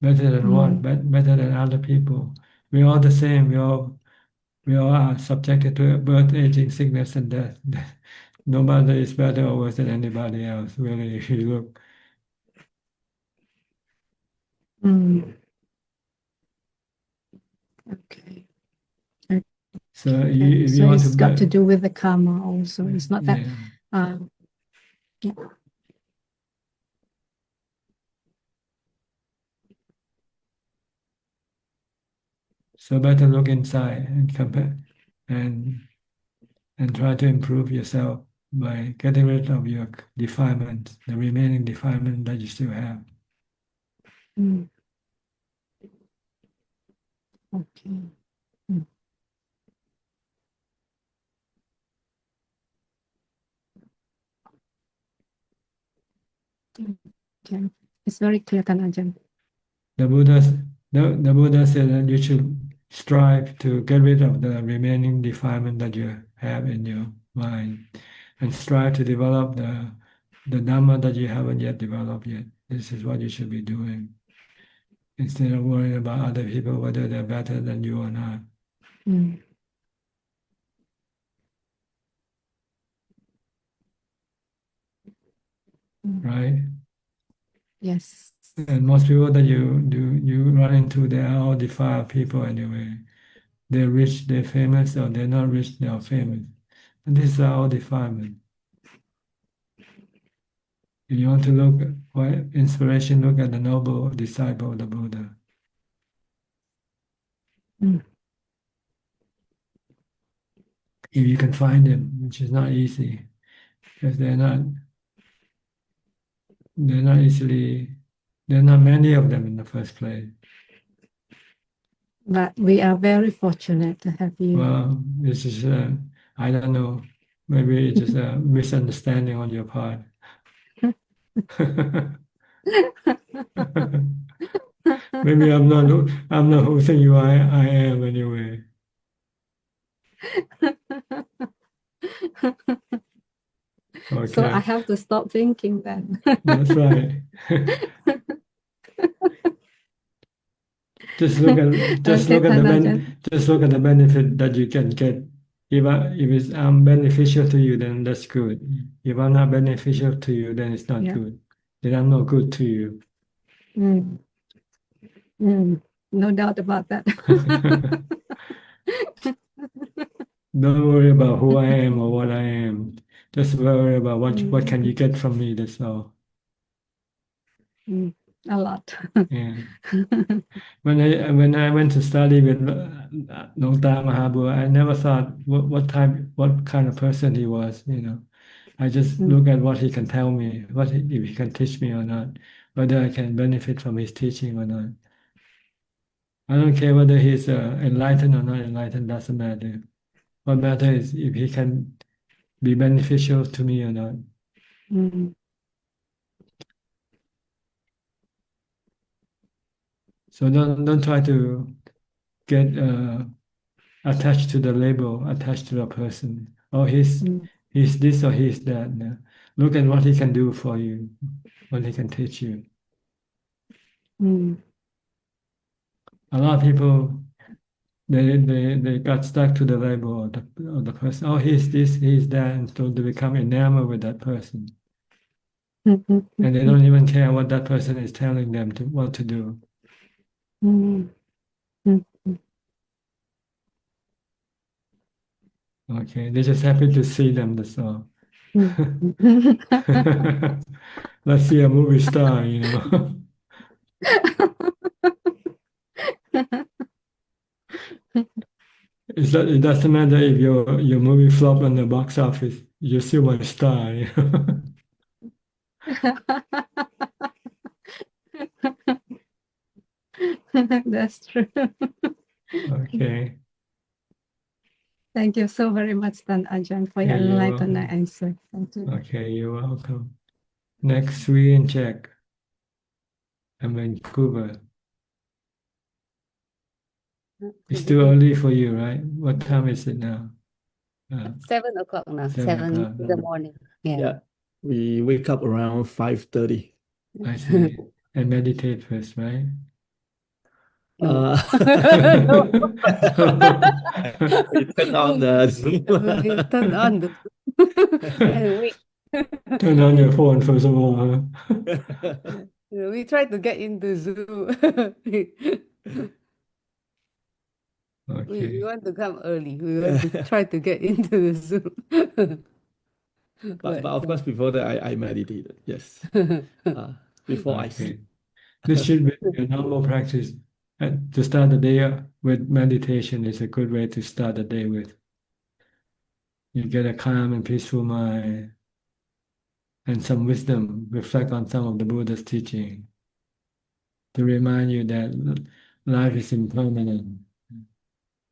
Better than what? Better than other people. We're all the same. We all are subjected to birth, aging, sickness, and death. Nobody is better or worse than anybody else, really, if you look. Okay. So Okay. if you So want it's to got to do with the karma also. It's not that. yeah. Yeah. So better look inside and compare and try to improve yourself by getting rid of your defilement, the remaining defilement that you still have. Okay. Okay. It's very clear, Tanajan. The Buddha said that you should strive to get rid of the remaining defilement that you have in your mind, and strive to develop the Dhamma that you haven't yet developed yet. This is what you should be doing, instead of worrying about other people, whether they're better than you or not. Mm. Right? Yes. And most people that you run into, they are all defiled people anyway. They're rich, they're famous, or they're not rich, they are famous. And these are all defilement. If you want to look for inspiration, look at the noble disciple of the Buddha. Mm. If you can find them, which is not easy, because they're not easily, there are not many of them in the first place. But we are very fortunate to have you. Well, this is, I don't know, maybe it's just a misunderstanding on your part. Maybe I'm not who think you I am anyway. Okay. So I have to stop thinking then. That's right. Just look at the benefit that you can get. If it's beneficial to you, then that's good. If I'm not beneficial to you, then it's not good. Then I'm not good to you. Mm. Mm. No doubt about that. Don't worry about who I am or what I am. Just worry about what can you get from me. That's all. A lot. Yeah. When I went to study with Nong Ta Mahabua, I never thought what kind of person he was. I just look at what he can tell me, if he can teach me or not, whether I can benefit from his teaching or not. I don't care whether he's enlightened or not enlightened, doesn't matter. What matters is if he can be beneficial to me or not. Mm. So don't try to get attached to the label, attached to the person. Oh, he's this or he's that. No. Look at what he can do for you, what he can teach you. Mm. A lot of people they got stuck to the label of the person. Oh, he's this, he's that, and so they become enamored with that person. And they don't even care what that person is telling them what to do. Okay, they're just happy to see them, that's all. Let's see a movie star, It doesn't matter if your movie flop on the box office, you still want a star. That's true. Okay. Thank you so very much, Tan Ajahn, for your Yeah, you're enlightened welcome. answer. Thank you. Okay, you're welcome. Next, we in Czech and Vancouver. It's too early for you, right? What time is it now? 7 o'clock now, 7 7 o'clock. in the morning. Yeah, we wake up around 5:30. I see. And meditate first, right? Uh, we turn on the Zoom. We turn on the and we Turn on your phone first of all, huh? we try to get into Zoom. We want to come early. We want to try to get into the Zoom. But of course, before that, I meditated. Yes, before I sleep. This should be a normal practice. To start the day with meditation is a good way to start the day with. You get a calm and peaceful mind and some wisdom, reflect on some of the Buddha's teaching to remind you that life is impermanent.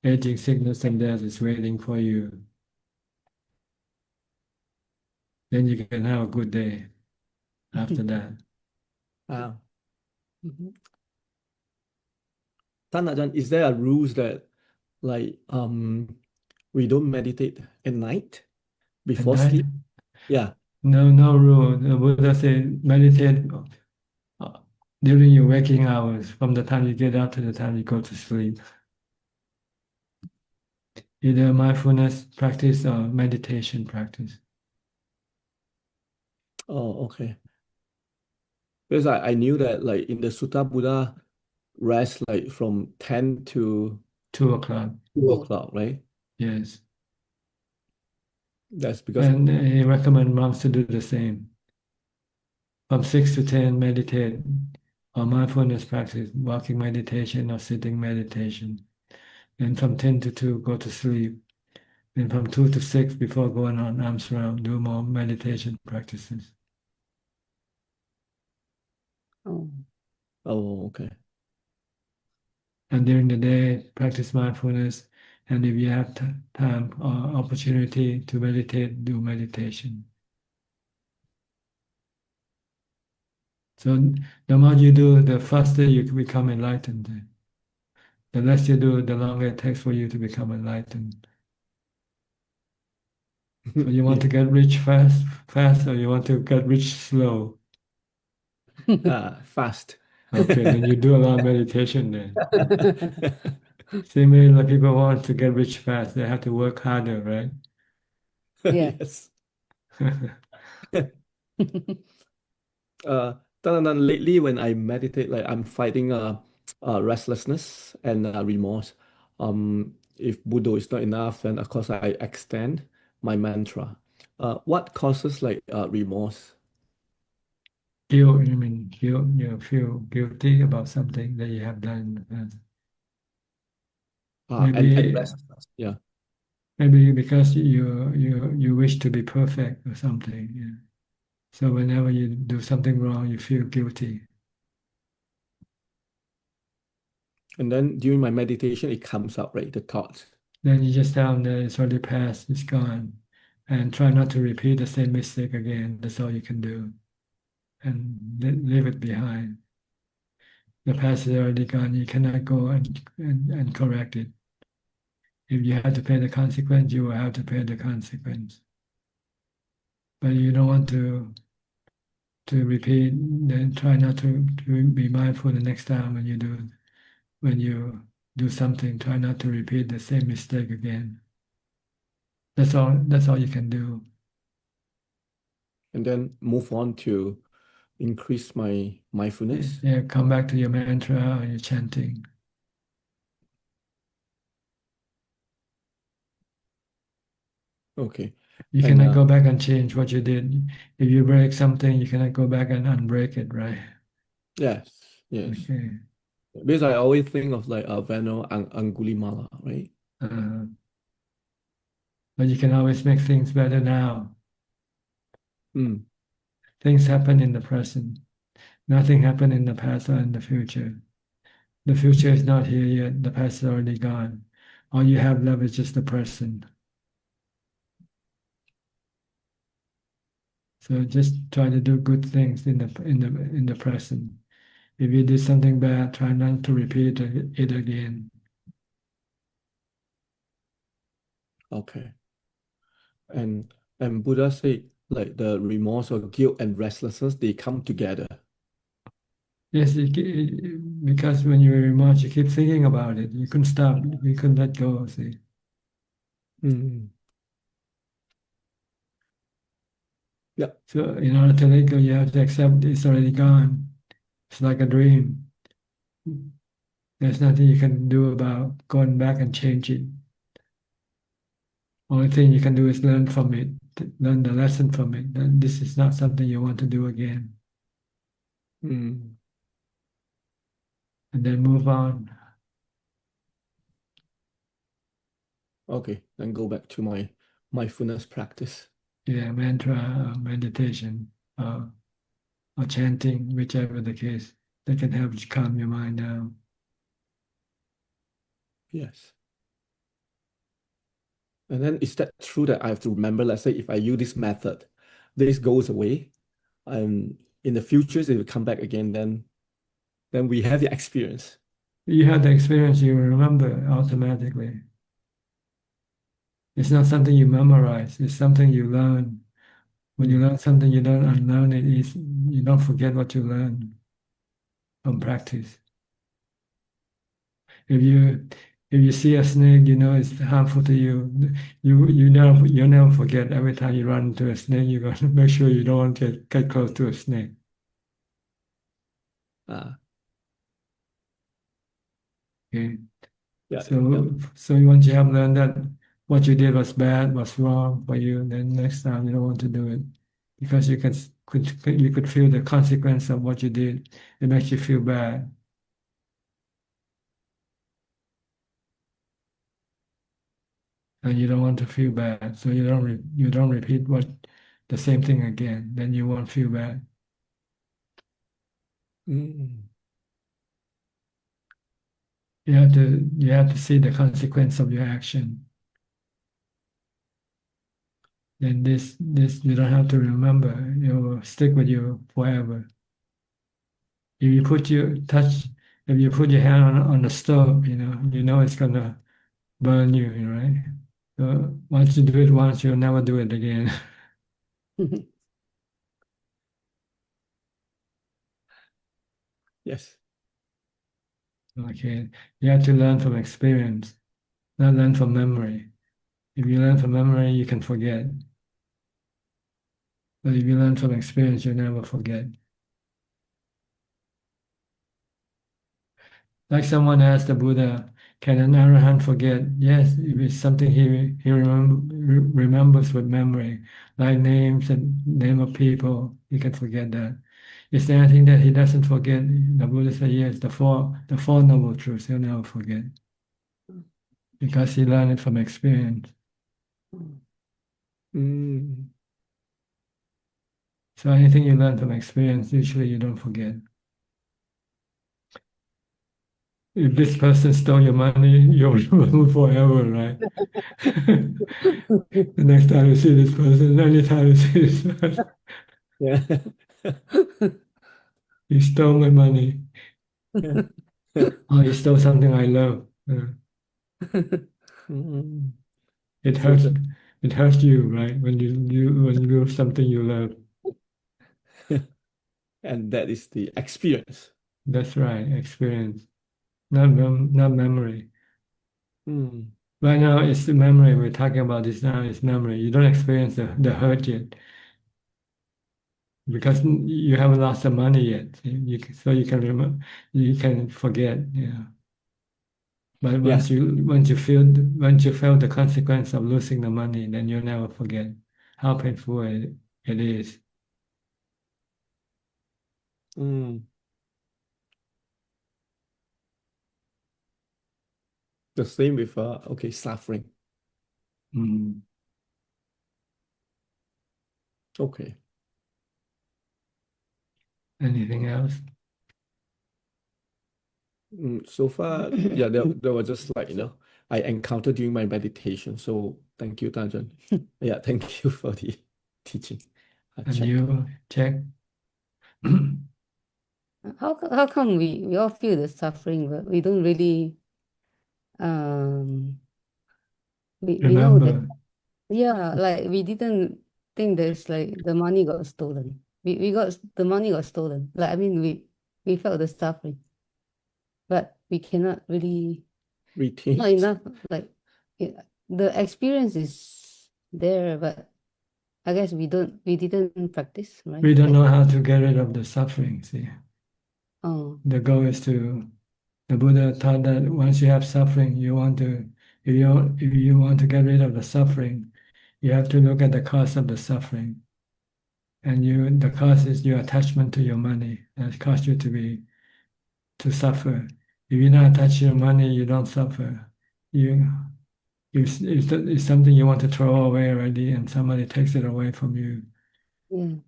Aging, sickness, and death is waiting for you. Then you can have a good day after that. Ah. Tanajan, is there a rules that like we don't meditate at night At before night, sleep? Yeah. no rule. The Buddha said meditate during your waking hours, from the time you get up to the time you go to sleep. Either mindfulness practice or meditation practice. Oh, okay. Because I knew that like in the Sutta Buddha rest like from 10 to 2 o'clock. 2 o'clock, right? Yes. That's because And he recommends monks to do the same. From 6 to 10, meditate or mindfulness practice, walking meditation or sitting meditation. And from 10 to 2, go to sleep. And from 2 to 6, before going on arms round, do more meditation practices. Oh. Oh, okay. And during the day, practice mindfulness. And if you have time or opportunity to meditate, do meditation. So the more you do, the faster you become enlightened. The less you do, the longer it takes for you to become enlightened. So you want to get rich fast, or you want to get rich slow? Fast. Okay, then you do a lot of meditation then. Similarly, like people want to get rich fast, they have to work harder, right? Yeah. Yes. Tananan, lately when I meditate, like I'm fighting restlessness and remorse. If Buddha is not enough, then of course I extend my mantra. What causes like remorse? Guilt, you mean guilt, you feel guilty about something that you have done in the past. And Maybe restlessness. Yeah. maybe because you wish to be perfect or something. Yeah. So whenever you do something wrong, you feel guilty. And then during my meditation, it comes up, right? The thoughts. Then you just tell them that it's already past, it's gone, and try not to repeat the same mistake again. That's all you can do, and leave it behind. The past is already gone. You cannot go and correct it. If you have to pay the consequence, you will have to pay the consequence. But you don't want to repeat. Then try not to be mindful the next time when you do something. Try not to repeat the same mistake again. That's all you can do. And then move on to increase my mindfulness. Yeah, come back to your mantra or your chanting. Okay. You And, cannot go back and change what you did. If you break something, you cannot go back and unbreak it, right? Yes. Okay. Because I always think of like Venerable Angulimala, right? But you can always make things better now. Mm. Things happen in the present. Nothing happened in the past or in the future. The future is not here yet. The past is already gone. All you have left is just the present. So just try to do good things in the present. If you did something bad, try not to repeat it again. Okay. And Buddha said like the remorse or guilt and restlessness, they come together. Yes, because when you're remorse, you keep thinking about it. You couldn't stop. You couldn't let go. See. Mm. Yeah. So in order to let go, you have to accept it's already gone. It's like a dream. There's nothing you can do about going back and change it. Only thing you can do is learn from it, learn the lesson from it. That this is not something you want to do again. Mm. And then move on. Okay, then go back to my mindfulness practice. Yeah, mantra, meditation, or chanting, whichever the case, that can help you calm your mind down. Yes. And then is that true that I have to remember, let's say if I use this method, this goes away, and in the future, if it come back again, then we have the experience. You have the experience, you remember automatically. It's not something you memorize, it's something you learn. When you learn something, you don't unlearn it. You don't forget what you learn from practice. If you see a snake, you know it's harmful to you. You never forget. Every time you run into a snake, you got to make sure you don't want to get close to a snake. Okay. Yeah. So once you have learned that what you did was bad, was wrong for you, then next time you don't want to do it because you could feel the consequence of what you did. It makes you feel bad. And you don't want to feel bad, so you don't repeat the same thing again. Then you won't feel bad. You have to see the consequence of your action. Then this you don't have to remember. It will stick with you forever. If you put your hand on the stove, you know it's gonna burn you, right? So once you do it once, you'll never do it again. Yes. Okay, you have to learn from experience, not learn from memory. If you learn from memory, you can forget. But if you learn from experience, you'll never forget. Like someone asked the Buddha, can an arahant forget? Yes, if it's something he remembers with memory, like names and name of people, he can forget that. Is there anything that he doesn't forget? The Buddha said, yes, the four noble truths he'll never forget. Because he learned it from experience. So anything you learn from experience, usually you don't forget. If this person stole your money, you'll remember forever, right? The next time you see this person, anytime you see this person, Yeah. you stole my money. Oh, you stole something I love. It hurts you, right? When you lose something you love. And that is the experience. That's right, experience, not memory. Right now, it's the memory. We're talking about this now. It's memory. You don't experience the hurt yet because you haven't lost the money yet. So you can remember, you can forget. Yeah. But once you feel the consequence of losing the money, then you'll never forget how painful it is. The same with suffering. Okay. Anything else? So far, yeah, there was just I encountered during my meditation. So thank you, Tanjan. Yeah, thank you for the teaching. And you check. How come we all feel the suffering, but we don't really we know that like we didn't think there's like the money got stolen. The money got stolen. Like I mean we felt the suffering, but we cannot really retain. Not enough. Like the experience is there, but I guess we didn't practice, right? We don't know how to get rid of the suffering. See, the goal is the Buddha taught that once you have suffering, if you want to get rid of the suffering, you have to look at the cause of the suffering. And the cause is your attachment to your money that caused you to suffer. If you're not attached to your money, you don't suffer. It's something you want to throw away already, and somebody takes it away from you. Yeah.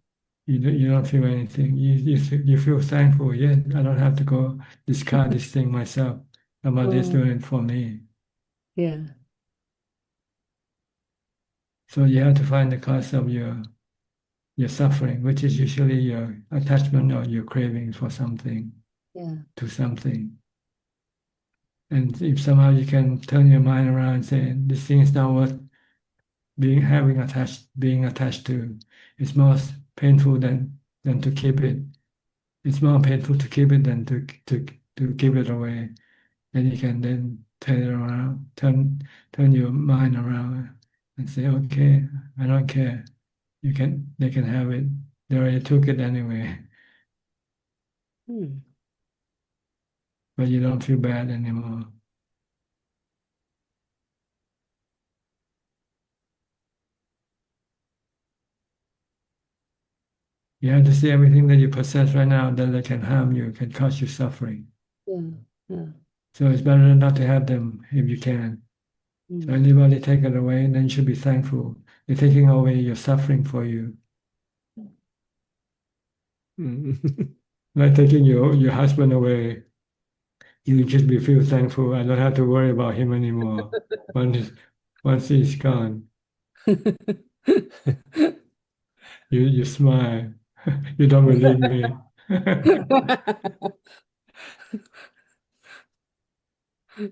You don't feel anything. You feel thankful. Yeah, I don't have to go discard this thing myself. Somebody's doing it for me. Yeah. So you have to find the cause of your your suffering, which is usually your attachment or your craving for something, to something. And if somehow you can turn your mind around and say, this thing is not worth being attached to, it's more painful than to keep it. It's more painful to keep it than to give it away. Then you can then turn it around, turn your mind around and say, okay, I don't care. They can have it. They already took it anyway. But you don't feel bad anymore. You have to see everything that you possess right now that can harm you, can cause you suffering. So it's better not to have them if you can. So anybody take it away, then you should be thankful. They're taking away your suffering for you. Like taking your husband away, you just feel thankful. I don't have to worry about him anymore. Once he's gone, you smile. You don't believe me.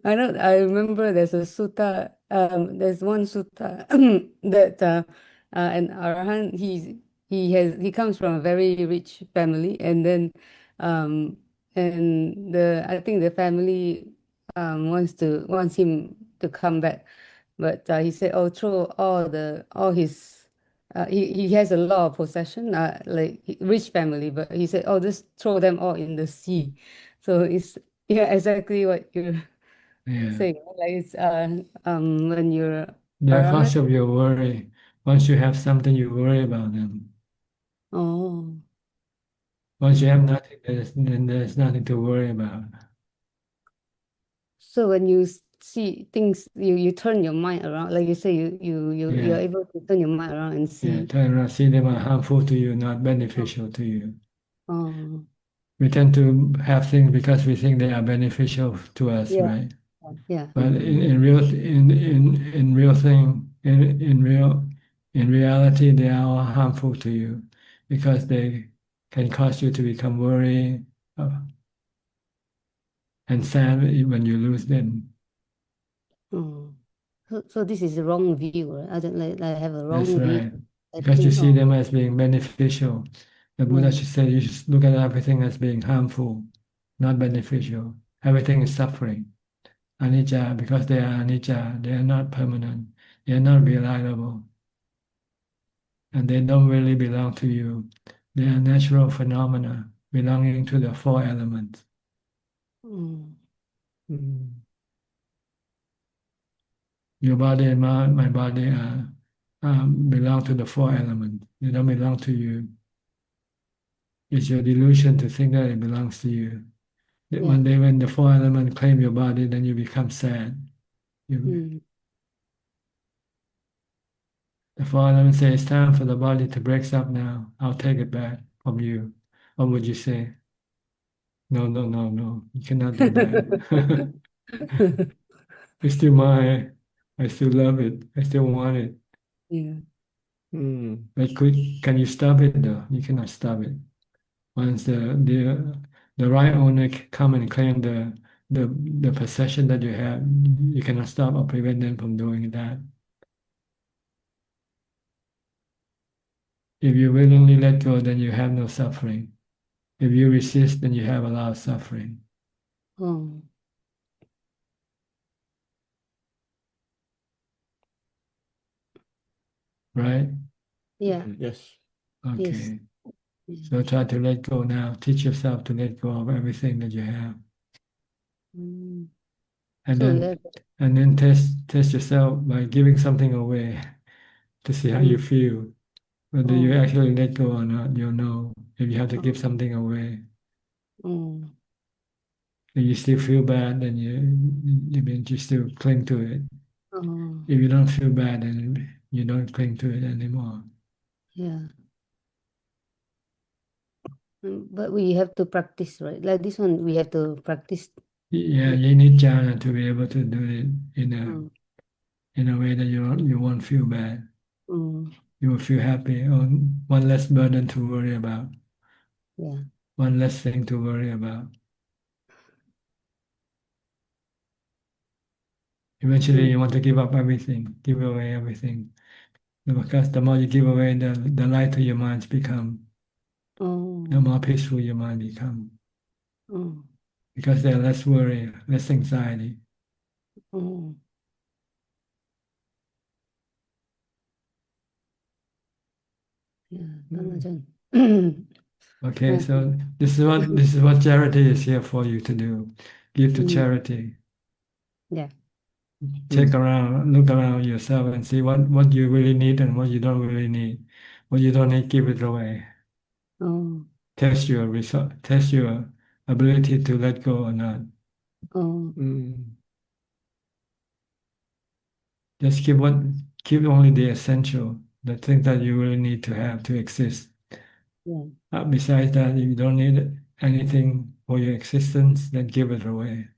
I remember there's a sutta, there's one sutta that an Arahant, he comes from a very rich family, and then I think the family wants him to come back, but he said, oh, throw all his he has a lot of possession, like rich family, but he said, oh, just throw them all in the sea. So it's exactly what you're saying. Like it's when you're They're around cause of your worry. Once you have something, you worry about them. Oh, Once you have nothing, then there's nothing to worry about. so when you see things, you turn your mind around, like you say, you're able to turn your mind around and see. Turn around, see them are harmful to you, not beneficial to you. Oh, We tend to have things because we think they are beneficial to us, yeah, right? yeah. But in reality, they are all harmful to you because they can cause you to become worried and sad when you lose them. Oh. So this is the wrong view, right? I don't like have a wrong That's view. right. I Because you think, see them as being beneficial. The Buddha should say you should look at everything as being harmful, not beneficial. Everything is suffering. Anicca, because they are anicca, they are not permanent, they are not reliable, and they don't really belong to you. They are natural phenomena belonging to the four elements. Your body and my body belong to the four elements. They don't belong to you. It's your delusion to think that it belongs to you. One day when the four elements claim your body, then you become sad. The four elements say, it's time for the body to break up now. I'll take it back from you. What would you say? No. You cannot do that. It's still mine. I still love it. I still want it. But can you stop it though? You cannot stop it. Once the right owner come and claim the possession that you have, you cannot stop or prevent them from doing that. If you willingly let go, then you have no suffering. If you resist, then you have a lot of suffering. Right? Yeah. Yes. Okay. So try to let go now. Teach yourself to let go of everything that you have. And then test yourself by giving something away to see how you feel. Whether you actually let go or not, you'll know if you have to give something away. If you still feel bad, then you still cling to it. If you don't feel bad, then you don't cling to it anymore. Yeah. But we have to practice, right? Like this one, we have to practice. Yeah, you need jhana to be able to do it in a way that you won't feel bad. You will feel happy. One less burden to worry about. Yeah. One less thing to worry about. Eventually, you want to give up everything, give away everything. Because the more you give away, the lighter your minds become, the more peaceful your mind become. Because there's less worry, less anxiety. Okay, so this is what charity is here for you to do. Give to charity. Yeah. Check around, look around yourself and see what you really need and what you don't really need. What you don't need, give it away. Test your test your ability to let go or not. Just keep only the essential, the thing that you really need to have to exist. Besides that, if you don't need anything for your existence, then give it away.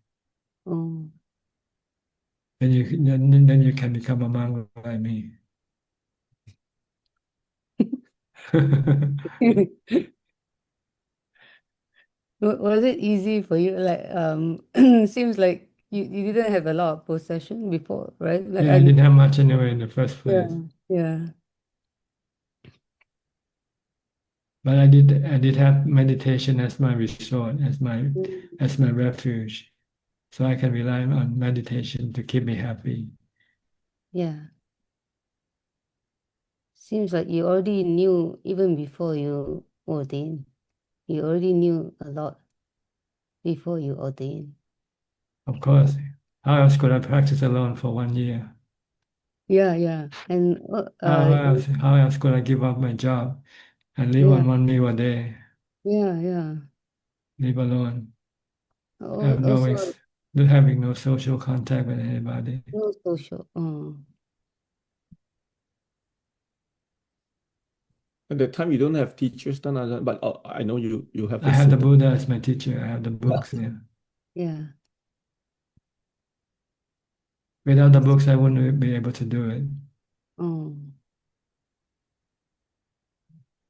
Then you can become a monk like me. Was it easy for you? Like, seems like you didn't have a lot of possession before, right? Like, Yeah, I didn't have much anyway in the first place. yeah. But I did have meditation as my resort, as my refuge. So I can rely on meditation to keep me happy. Yeah. Seems like you already knew even before you ordained. You already knew a lot before you ordained. Of course. How else could I practice alone for 1 year? Yeah. And How else could I give up my job and live on 1 meal a day, yeah. live alone, Also, having no social contact with anybody? no social. At that time, you don't have teachers, then, but I know you have. I have the Buddha as my teacher. I have the books here. Yeah. Without the books, I wouldn't be able to do it.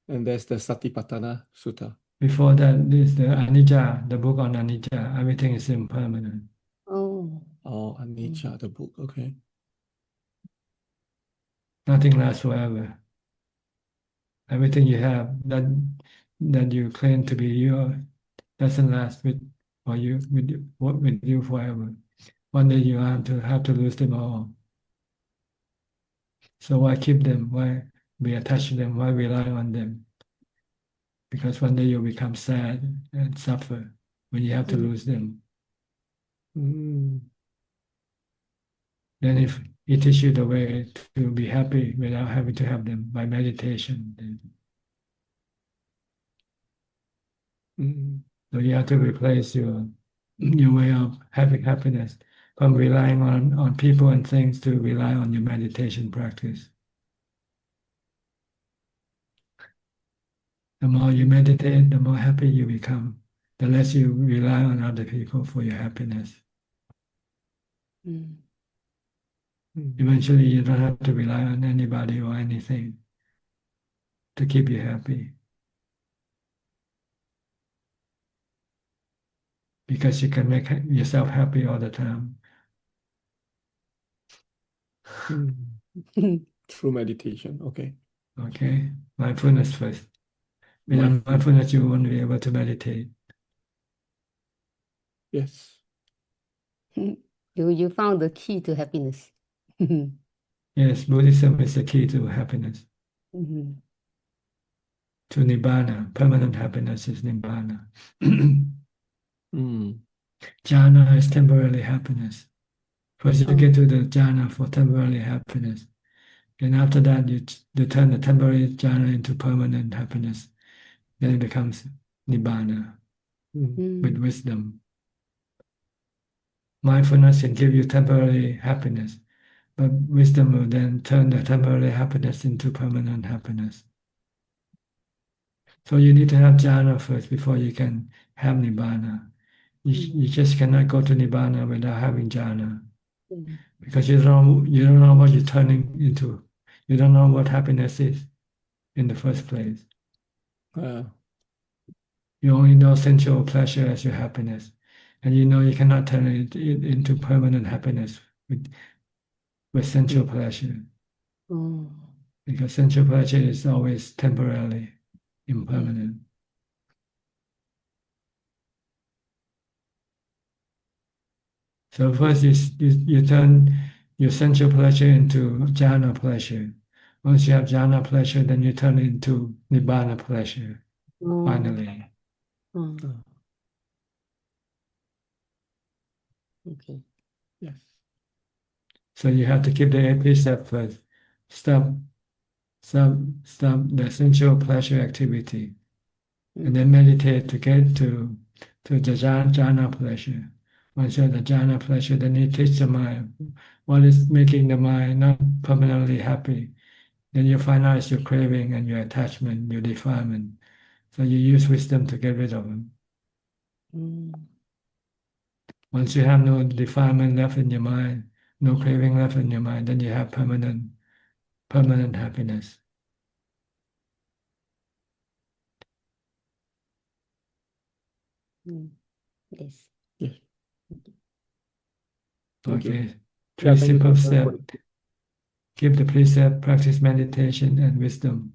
And there's the Satipatthana Sutta. Before that, there's the Anicca, the book on Anicca. Everything is impermanent. Oh, Anicca, the book. Okay. Nothing lasts forever. Everything you have that you claim to be yours doesn't last with you forever. One day you have to lose them all. So why keep them? Why be attached to them? Why rely on them? Because one day you'll become sad and suffer when you have to lose them. Then if it teaches you the way to be happy without having to have them by meditation, so you have to replace your way of having happiness from relying on people and things to rely on your meditation practice. The more you meditate, the more happy you become. The less you rely on other people for your happiness. Eventually, you don't have to rely on anybody or anything to keep you happy. Because you can make yourself happy all the time. Through meditation. Okay. Okay. Mindfulness first. Without mindfulness, you won't be able to meditate. Yes. You found the key to happiness. Yes, Buddhism is the key to happiness. Mhm. To Nibbana. Permanent happiness is Nibbana. Jhana is temporary happiness. First, you get to the jhana for temporary happiness. Then after that, you turn the temporary jhana into permanent happiness. Then it becomes Nibbana with wisdom. Mindfulness can give you temporary happiness, but wisdom will then turn the temporary happiness into permanent happiness. So you need to have jhana first before you can have Nibbana. You just cannot go to Nibbana without having jhana. Because you don't know what you're turning into. You don't know what happiness is in the first place. You only know sensual pleasure as your happiness. And you know you cannot turn it into permanent happiness with sensual pleasure. Because sensual pleasure is always temporarily impermanent. So first you turn your sensual pleasure into jhana pleasure. Once you have jhana pleasure, then you turn it into nibbana pleasure, finally. Okay. Yes. So you have to keep the 8 precepts first. Stop the sensual pleasure activity. And then meditate to get to the jhana pleasure. Once you have the jhana pleasure, then you teach the mind what is making the mind not permanently happy. Then you find out it's your craving and your attachment, your defilement. So you use wisdom to get rid of them. Once you have no defilement left in your mind, no craving left in your mind, then you have permanent happiness. Yes. Yes. Okay. Three simple steps. Keep the precept, practice meditation and wisdom.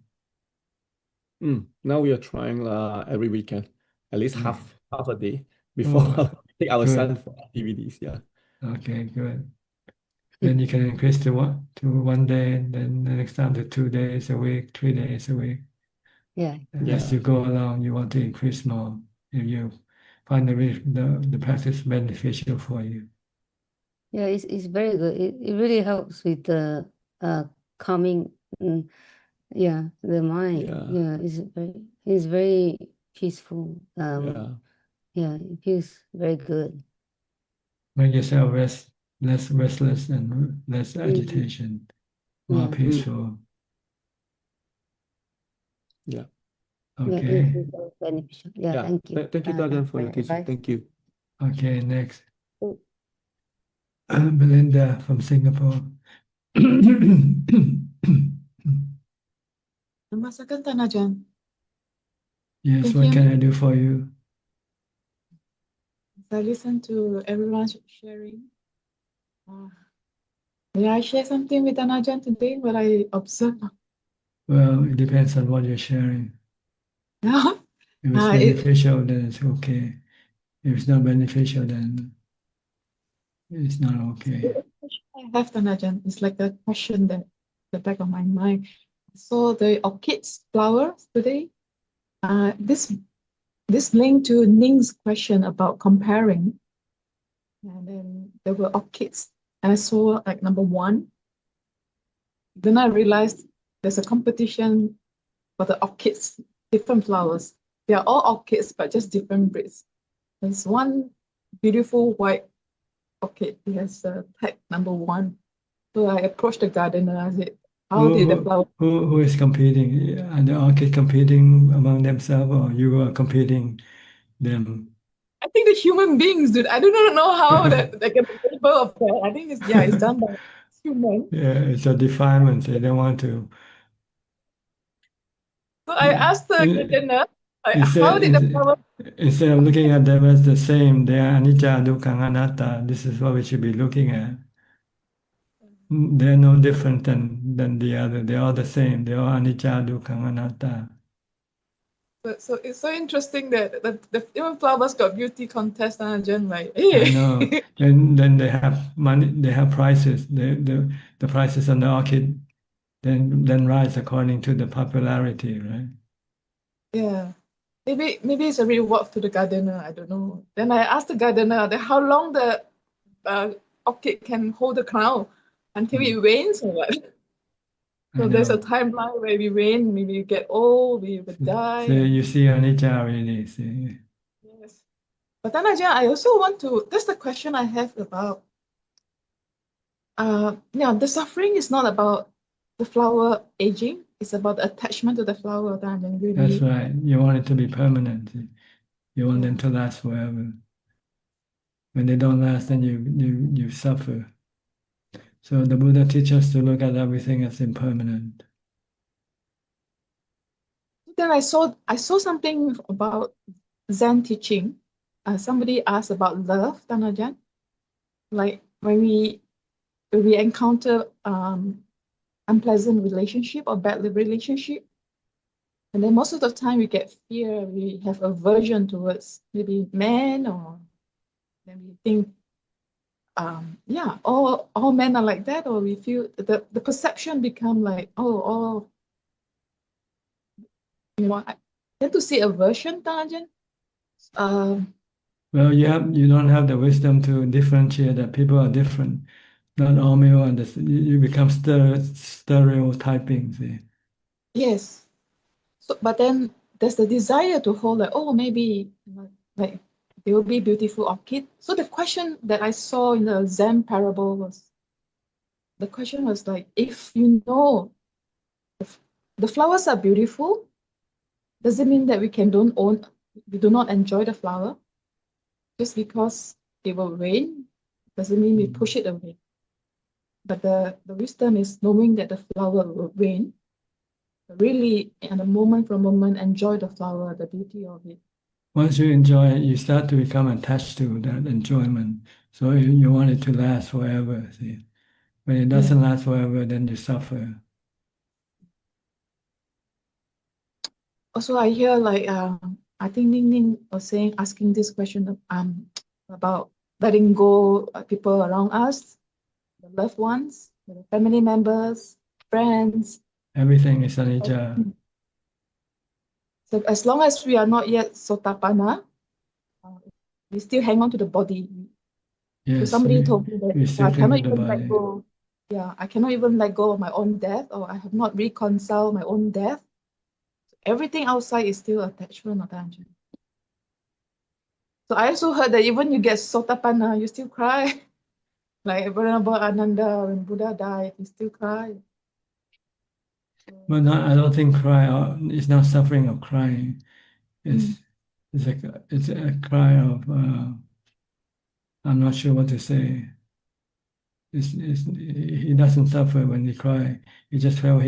Now we are trying every weekend, at least half a day before take our son for activities. Yeah. Okay, good. Then you can increase to 1 day, and then the next time to 2 days a week, 3 days a week. Yeah. And as you go along, you want to increase more if you find the practice beneficial for you. Yeah, it's very good. It really helps with the calming. The mind. Yeah. It's very peaceful. It feels very good. Make yourself less restless and less agitation, more peaceful. Yeah. Okay. It's very beneficial. Yeah, thank you. Thank you, Ajahn, for your teaching. advice. Thank you. Okay, next. Belinda from Singapore. Namaskar, Tanajan. Yes, Thank what you. can I do for you? I listen to everyone sharing. May I share something with Tanajan today? What I observed. Well, it depends on what you're sharing. Yeah. If it's beneficial, then it's okay. If it's not beneficial, then it's not okay. I have Tanajan. It's like a question that the back of my mind. So the orchids flowers today. This linked to Ning's question about comparing. And then there were orchids. And I saw like number 1. Then I realized there's a competition for the orchids, different flowers. They are all orchids, but just different breeds. There's one beautiful white orchid. It has tag number 1. So I approached the gardener. I said, how did the flower? Who is competing? Are the orchid competing among themselves, or you are competing them? I think the human beings, dude. I do not know how that they get the label of that. I think it's done by humans. Yeah, it's a defilement. They don't want to. So I asked the gardener, like, how Instead, did the flower? instead of looking at them as the same, they are anicca, dukkha, anatta. This is what we should be looking at. They're no different than the other. They're all the same. They're all anicca, dukkha, anatta. So it's so interesting that the even flowers got beauty contest and Ajahn, like, I know. hey. And then they have money. They have prices. The prices on the orchid then rise according to the popularity, right? Yeah. Maybe it's a reward to the gardener. I don't know. Then I asked the gardener that how long the orchid can hold the crown until it rains or what. So there's a timeline where we rain, maybe we get old, we would die. So you see anicca already. See. Yes. But then Ajahn, I also want to, that's the question I have about, the suffering is not about the flower aging, it's about the attachment to the flower. Then really. That's right. You want it to be permanent. You want them to last forever. When they don't last, then you suffer. So the Buddha teaches us to look at everything as impermanent. Then I saw something about Zen teaching. Somebody asked about love, Tanajan. Like when we encounter unpleasant relationship or bad relationship, and then most of the time we get fear, we have aversion towards maybe men, or then we think, all men are like that, or we feel the perception become like, all, I tend to see aversion, Tanajan. Well, you don't have the wisdom to differentiate that people are different. Not all male, and you become stereotyping. See? Yes. So, but then there's the desire to hold like, maybe like there will be beautiful orchid. So the question that I saw in the Zen parable was, the question was like, if you know the flowers are beautiful, does it mean that we do not enjoy the flower? Just because it will rain, doesn't mean we push it away. But the wisdom is knowing that the flower will rain. Really, in a moment from moment, enjoy the flower, the beauty of it. Once you enjoy it, you start to become attached to that enjoyment. So you want it to last forever. See? When it doesn't last forever, then you suffer. Also, I hear like I think Ning Ning was asking this question about letting go people around us, the loved ones, the family members, friends. Everything is anicca. So as long as we are not yet sotapanna, we still hang on to the body. Yes, so somebody told me that still I cannot cling to the even let body. go. Yeah, I cannot even let go of my own death, or I have not reconciled my own death. Everything outside is still attachment or attention. So I also heard that even you get sotapanna, you still cry. Like about Ananda, when Buddha died, he still cried. But I don't think it's not suffering of crying. It's a cry of I'm not sure what to say. He doesn't suffer when he cry. He just felt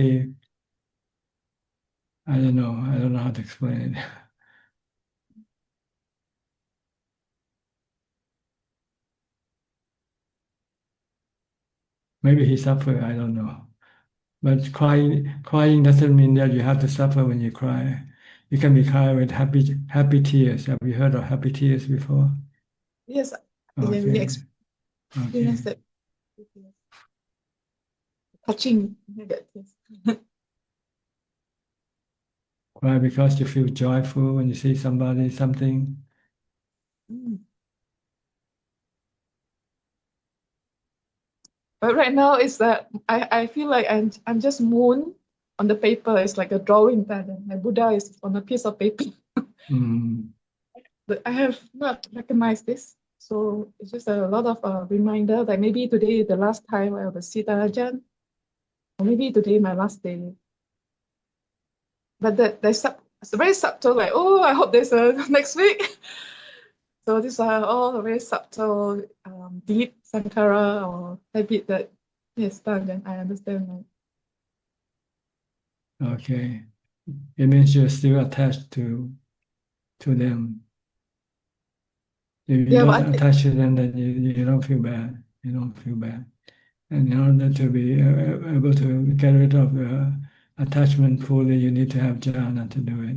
I don't know how to explain it. Maybe he suffered, I don't know. But crying doesn't mean that you have to suffer when you cry. You can be crying with happy tears. Have you heard of happy tears before? Yes, Okay. we experience that. Touching. Cry because you feel joyful when you see something. But right now it's that I feel like I'm just moon on the paper. It's like a drawing pattern. My Buddha is on a piece of paper. But I have not recognized this. So it's just a lot of reminder that maybe today is the last time I will see Ajahn, or maybe today my last day. But it's very subtle, like, I hope there's a next week. So these are all very subtle, deep sankara or habit that, yes, then I understand. Okay. It means you're still attached to them. If you're not attached to them, then you don't feel bad. You don't feel bad. And in order to be able to get rid of the attachment fully, you need to have jhana to do it.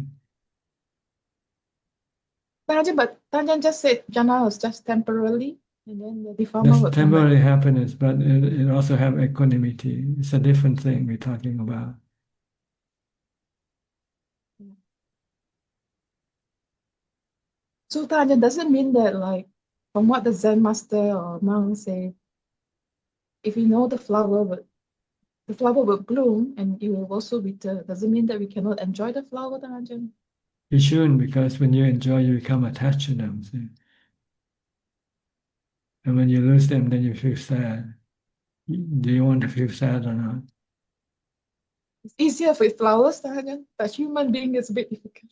But Tanjan just said jhana was just temporarily, and then the defilement That's temporary happiness, but it also have equanimity. It's a different thing we're talking about. So Tanjan doesn't mean that, like, from what the Zen master or monk say, if we know the flower will bloom and it will also wither. Does it mean that we cannot enjoy the flower, Tanjan? You shouldn't, because when you enjoy, you become attached to them. See? And when you lose them, then you feel sad. Do you want to feel sad or not? It's easier with flowers, Tanjan, but human being is a bit difficult.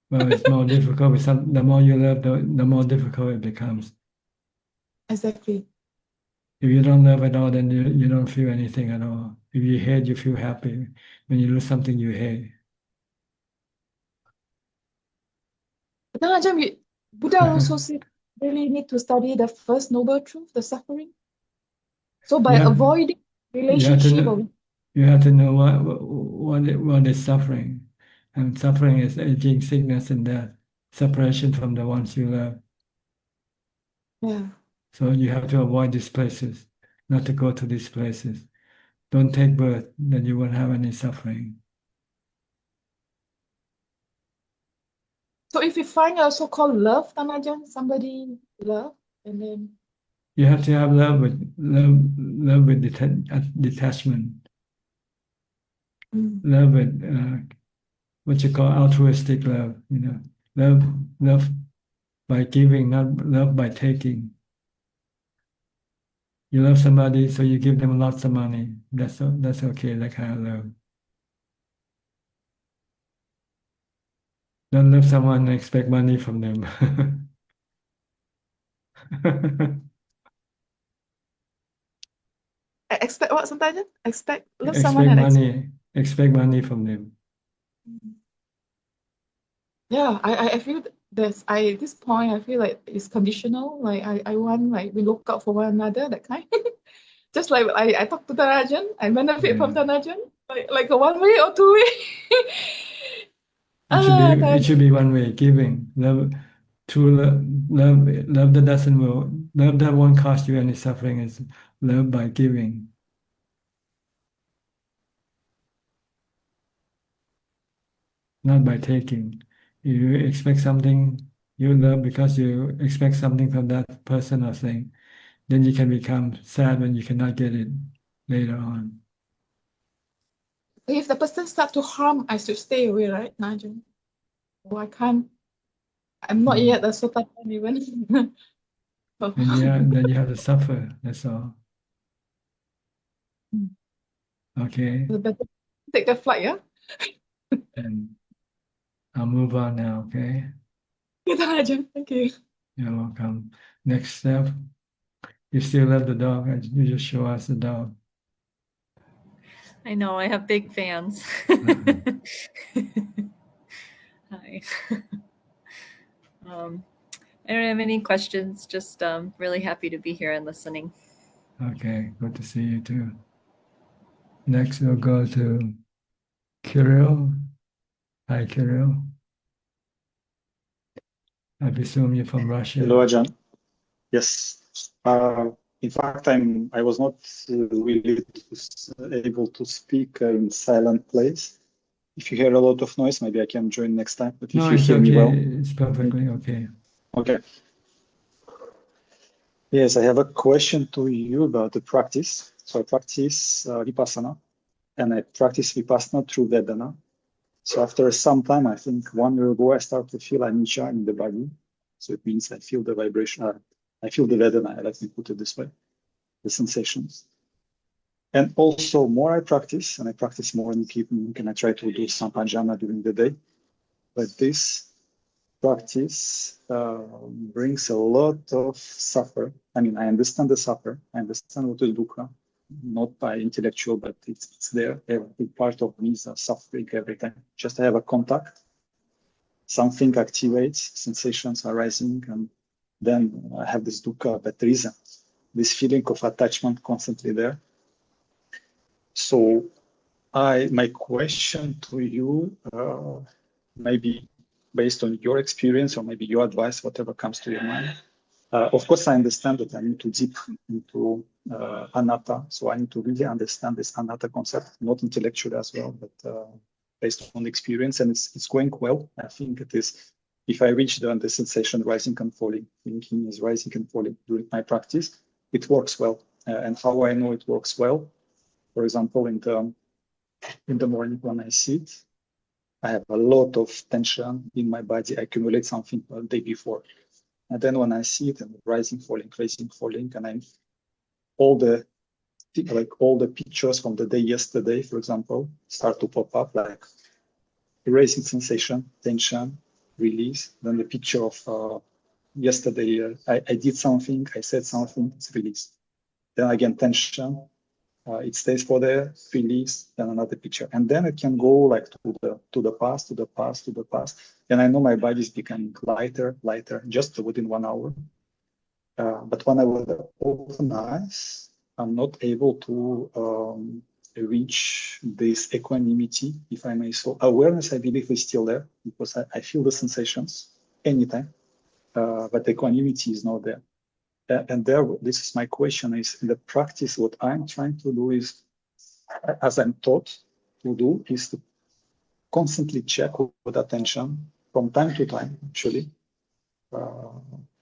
Well, it's more difficult. The more you love, the more difficult it becomes. Exactly. If you don't love at all, then you don't feel anything at all. If you hate, you feel happy. When you lose something you hate. But then Ajahn, Buddha also said really need to study the first noble truth, the suffering. So by avoiding relationship, you have to know what is suffering. And suffering is aging, sickness, and death, separation from the ones you love. Yeah. So you have to avoid these places, not to go to these places. Don't take birth, then you won't have any suffering. So if you find a so-called love, Tanajan, somebody love, and then you have to have love with detachment. Love with what you call altruistic love, love by giving, not love by taking. You love somebody, so you give them lots of money. That's okay, that kind of love. Don't love someone and expect money from them. expect what sometimes? Expect love expect someone and money. Expect money from them. Yeah, I feel this point I feel like it's conditional. Like I want like we look out for one another, that kind. Just like I talk to Tanajan, I benefit from Tanajan, like a 1 way or 2 way. It should be 1 way, giving. Love that won't cause you any suffering is love by giving. Not by taking. You expect something, you love because you expect something from that person or thing, then you can become sad when you cannot get it later on. If the person start to harm, I should stay away, right, Najan? Oh, I can't. I'm not yet a Sotapan even. Then you have to suffer. That's all. Okay. Take the flight, yeah? And I'll move on now, okay? Thank you. You're welcome. Next step. You still love the dog. You just show us the dog. I know, I have big fans. Hi. I don't have any questions, just really happy to be here and listening. Okay, good to see you too. Next, we'll go to Kirill. Hi, Kirill. I presume you're from Russia. Hello, Ajahn. Yes. In fact, I was not really able to speak in silent place. If you hear a lot of noise, maybe I can join next time. But if No, you it's hear okay. me well, It's perfectly okay. okay. Yes, I have a question to you about the practice. So I practice Vipassana, and I practice Vipassana through Vedana. So after some time, I think 1 year ago, I start to feel anicca in the body. So it means I feel the vibration, I feel the Vedana, let me put it this way, the sensations. And also more I practice, and I practice more in the evening, and I try to do sampajana during the day. But this practice brings a lot of suffer. I mean, I understand the suffer. I understand what is dukkha, not by intellectual, but it's there. Every part of me is suffering every time. Just I have a contact. Something activates, sensations are rising, and then I have this dukkha, but there is this feeling of attachment constantly there. So my question to you, maybe based on your experience or maybe your advice, whatever comes to your mind. Of course, I understand that I need to deep into anatta. So I need to really understand this anatta concept, not intellectually as well, but based on experience. And it's going well. I think it is, if I reach the sensation rising and falling, thinking is rising and falling during my practice, it works well. And how I know it works well, for example, in the morning when I sit, I have a lot of tension in my body. I accumulate something the day before. And then when I sit and rising, falling, and I'm all the pictures from the day yesterday, for example, start to pop up, like erasing sensation, tension, release. Then the picture of yesterday, I did something, I said something, it's released. then again tension. It stays for there, release, then another picture, and then it can go like to the past, to the past, to the past. And I know my body is becoming lighter, just within 1 hour. But when I will open eyes, I'm not able to reach this equanimity, if I may. So awareness, I believe, is still there because I feel the sensations anytime, but equanimity is not there. And there, this is my question: is in the practice, what I'm trying to do is, as I'm taught to do, is to constantly check with attention from time to time, actually,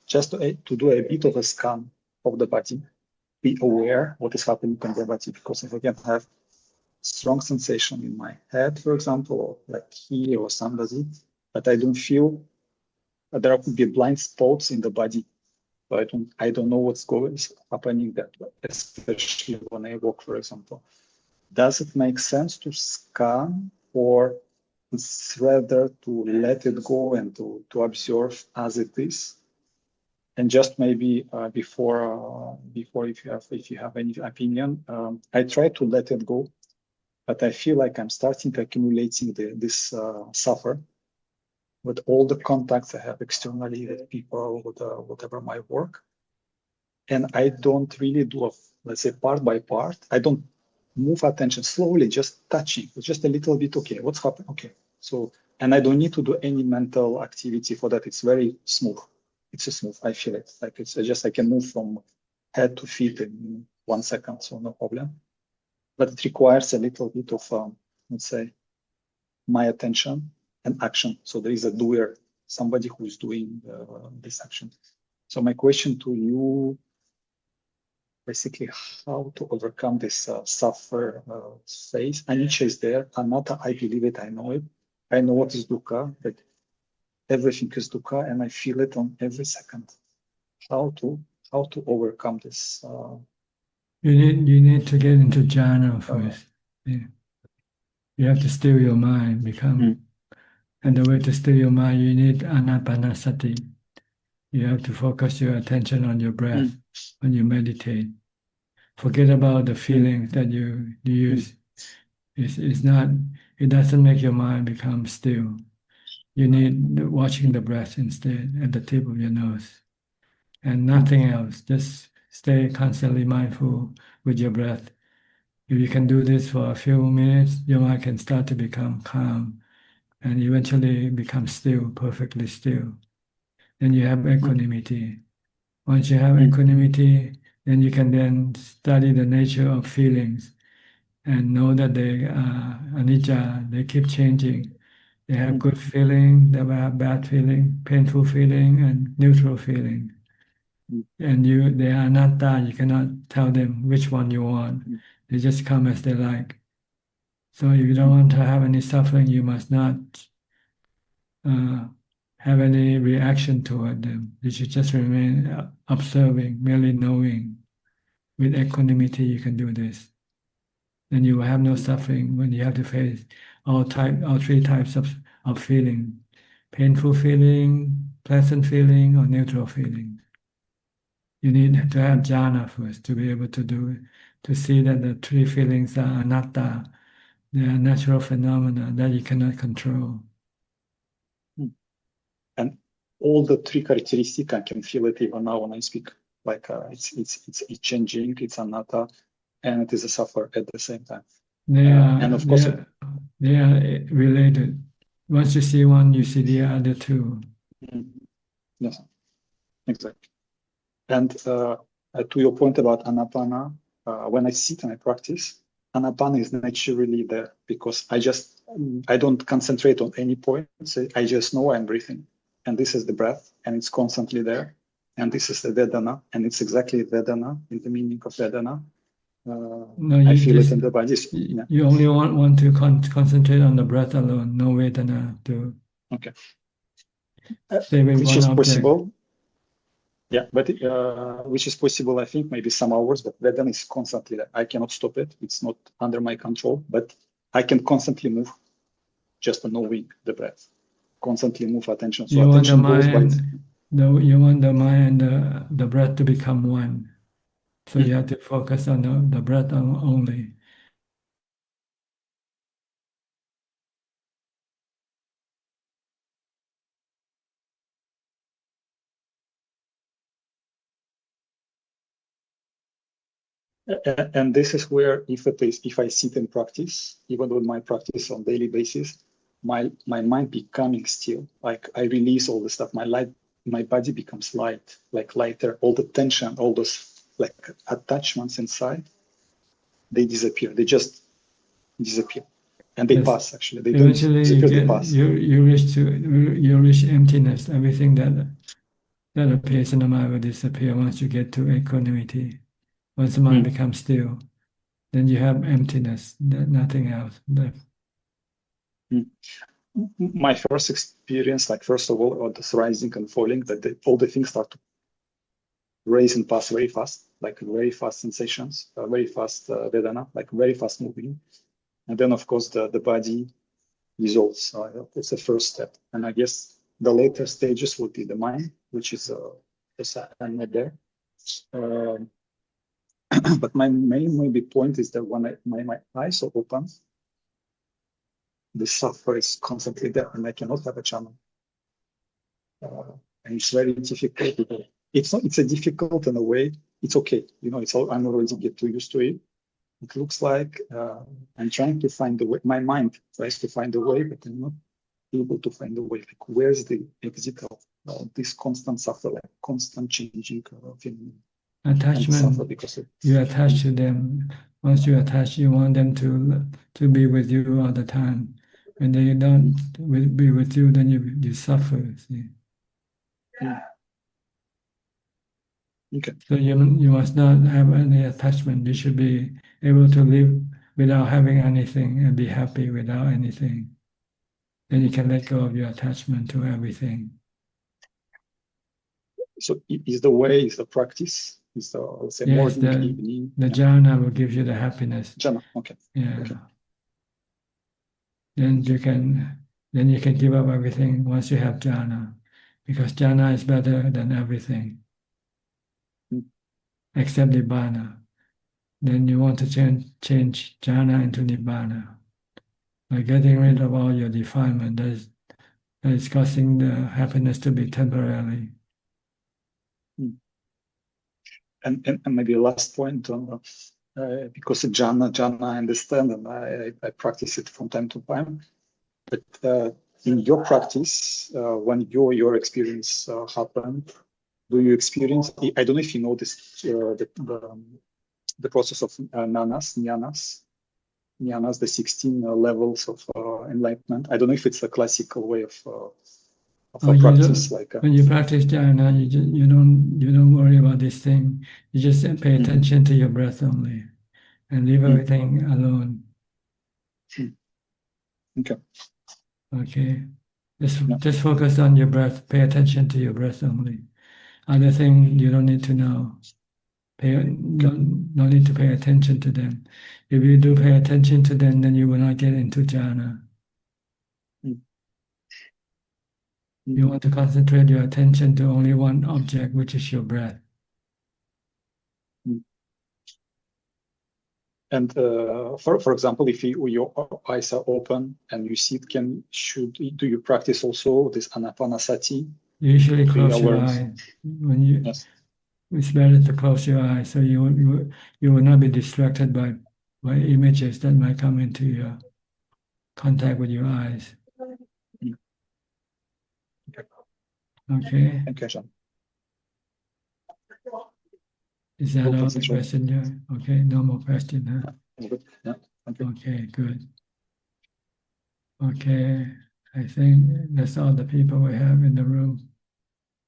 just to do a bit of a scan of the body, be aware what is happening in the body, because if I can have strong sensation in my head, for example, or like here or somebody, but I don't feel there could be blind spots in the body. So I don't know what's happening there, especially when I walk, for example. Does it make sense to scan, or it's rather to let it go and to observe as it is? And just maybe before if you have any opinion, I try to let it go, but I feel like I'm starting accumulating this suffer with all the contacts I have externally with people, with whatever my work. And I don't really do, let's say, part by part. I don't move attention slowly, just touching, just a little bit. Okay, what's happening? Okay. So, and I don't need to do any mental activity for that. It's very smooth. It's smooth. I feel it. Like it's just, I can move from head to feet in 1 second, so no problem. But it requires a little bit of, let's say, my attention and action. So there is a doer, somebody who is doing this action. So my question to you, basically, how to overcome this suffer phase. Anicca is there. Anatta, I believe it. I know it. I know what is dukkha, but everything is dukkha, and I feel it on every second. How to overcome this? You need to get into jhana first. Yeah. You have to still your mind, and the way to still your mind, you need anapanasati. You have to focus your attention on your breath when you meditate. Forget about the feelings that you use. It doesn't make your mind become still. You need watching the breath instead at the tip of your nose, and nothing else. Just stay constantly mindful with your breath. If you can do this for a few minutes, your mind can start to become calm and eventually become still, perfectly still. Then you have equanimity. Once you have equanimity, then you can then study the nature of feelings and know that they are anicca, they keep changing. They have good feeling, they have bad feeling, painful feeling, and neutral feeling. And they are anatta, you cannot tell them which one you want. They just come as they like. So if you don't want to have any suffering, you must not have any reaction toward them. You should just remain observing, merely knowing. With equanimity, you can do this. Then you will have no suffering when you have to face all three types of feeling: painful feeling, pleasant feeling, or neutral feeling. You need to have jhana first to be able to do it, to see that the three feelings are anatta. They are natural phenomena that you cannot control. And all the three characteristics, I can feel it even now when I speak. Like it's changing, it's anatta, and it is a suffer at the same time. And of course, they are related. Once you see one, you see the other two. Yes, exactly. And to your point about anapana, when I sit and I practice, anapana is naturally there because I don't concentrate on any point. So I just know I'm breathing, and this is the breath, and it's constantly there. And this is the Vedana, and it's exactly Vedana in the meaning of Vedana. I feel it in the body. Yeah. You only want to concentrate on the breath alone, no Vedana to okay. Stay with which one is object. Possible. Yeah, but which is possible, I think, maybe some hours, but Vedana is constantly there. I cannot stop it. It's not under my control, but I can constantly move just knowing the breath. Constantly move attention. So you attention want the goes by. mind, you want the mind and the breath to become one. So you have to focus on the breath only. And this is where, if I sit and practice, even with my practice on daily basis, my mind becoming still. Like I release all the stuff. My body becomes light, like lighter. All the tension, all those like attachments inside, they disappear. They just disappear, and they pass. Actually, they don't Eventually, disappear. They pass. you reach emptiness. Everything that appears in the mind will disappear once you get to equanimity. Once the mind becomes still, then you have emptiness, nothing else left. My first experience, like first of all, this rising and falling, that all the things start to raise and pass very fast, like very fast sensations, very fast Vedana, like very fast moving. And then, of course, the body dissolves. It's the first step. And I guess the later stages would be the mind, which is I'm not there. But my main maybe point is that when my eyes are open, the suffer is constantly there, and I cannot have a channel. And it's very difficult. It's a difficult in a way. It's okay, It's all I'm already get too used to it. It looks like I'm trying to find the way. My mind tries to find the way, but I'm not able to find the way. Like, where's the exit of this constant suffer, like constant changing feeling? Attachment. You attach to them. Once you attach, you want them to be with you all the time. When they don't be with you, then you suffer. See? Okay. So you must not have any attachment. You should be able to live without having anything and be happy without anything. Then you can let go of your attachment to everything. So is the way, is the practice, is the, let's say, Yes, morning, evening? The jhana will give you the happiness. Jhana, okay. Yeah. Okay. Then you can give up everything once you have jhana, because jhana is better than everything, except nibbana. Then you want to change jhana into nibbana by getting rid of all your defilement that is causing the happiness to be temporary. And maybe a last point on because jhana I understand, and I practice it from time to time. But in your practice, when your experience happened, do you experience? I don't know if you know this, the process of jnanas, the 16 levels of enlightenment. I don't know if it's a classical way of a practice. When you practice jhana, you don't worry about this thing. You just pay attention to your breath only, and leave everything alone. Okay. Okay. Just focus on your breath. Pay attention to your breath only. Other things you don't need to know. No need to pay attention to them. If you do pay attention to them, then you will not get into jhana. You want to concentrate your attention to only one object, which is your breath. And for example, if your eyes are open and you sit, do you practice also this anapanasati? You usually close your eye when you. Yes. It's better to close your eyes so you will not be distracted by images that might come into your contact with your eyes. Okay. Thank you, Ajahn. Is that all the question there? Okay, no more question, huh? Yeah, thank you. Okay, good. Okay, I think that's all the people we have in the room.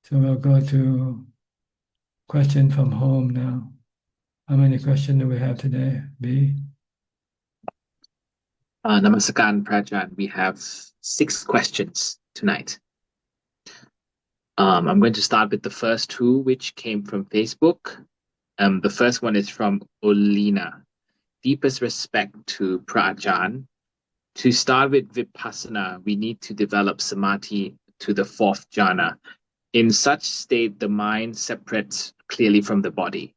So we'll go to question from home now. How many questions do we have today, B? Namaskaran, Prajan. We have 6 questions tonight. I'm going to start with the first 2, which came from Facebook. The first one is from Olina. Deepest respect to Prajan. To start with Vipassana, we need to develop samadhi to the 4th jhana. In such state, the mind separates clearly from the body.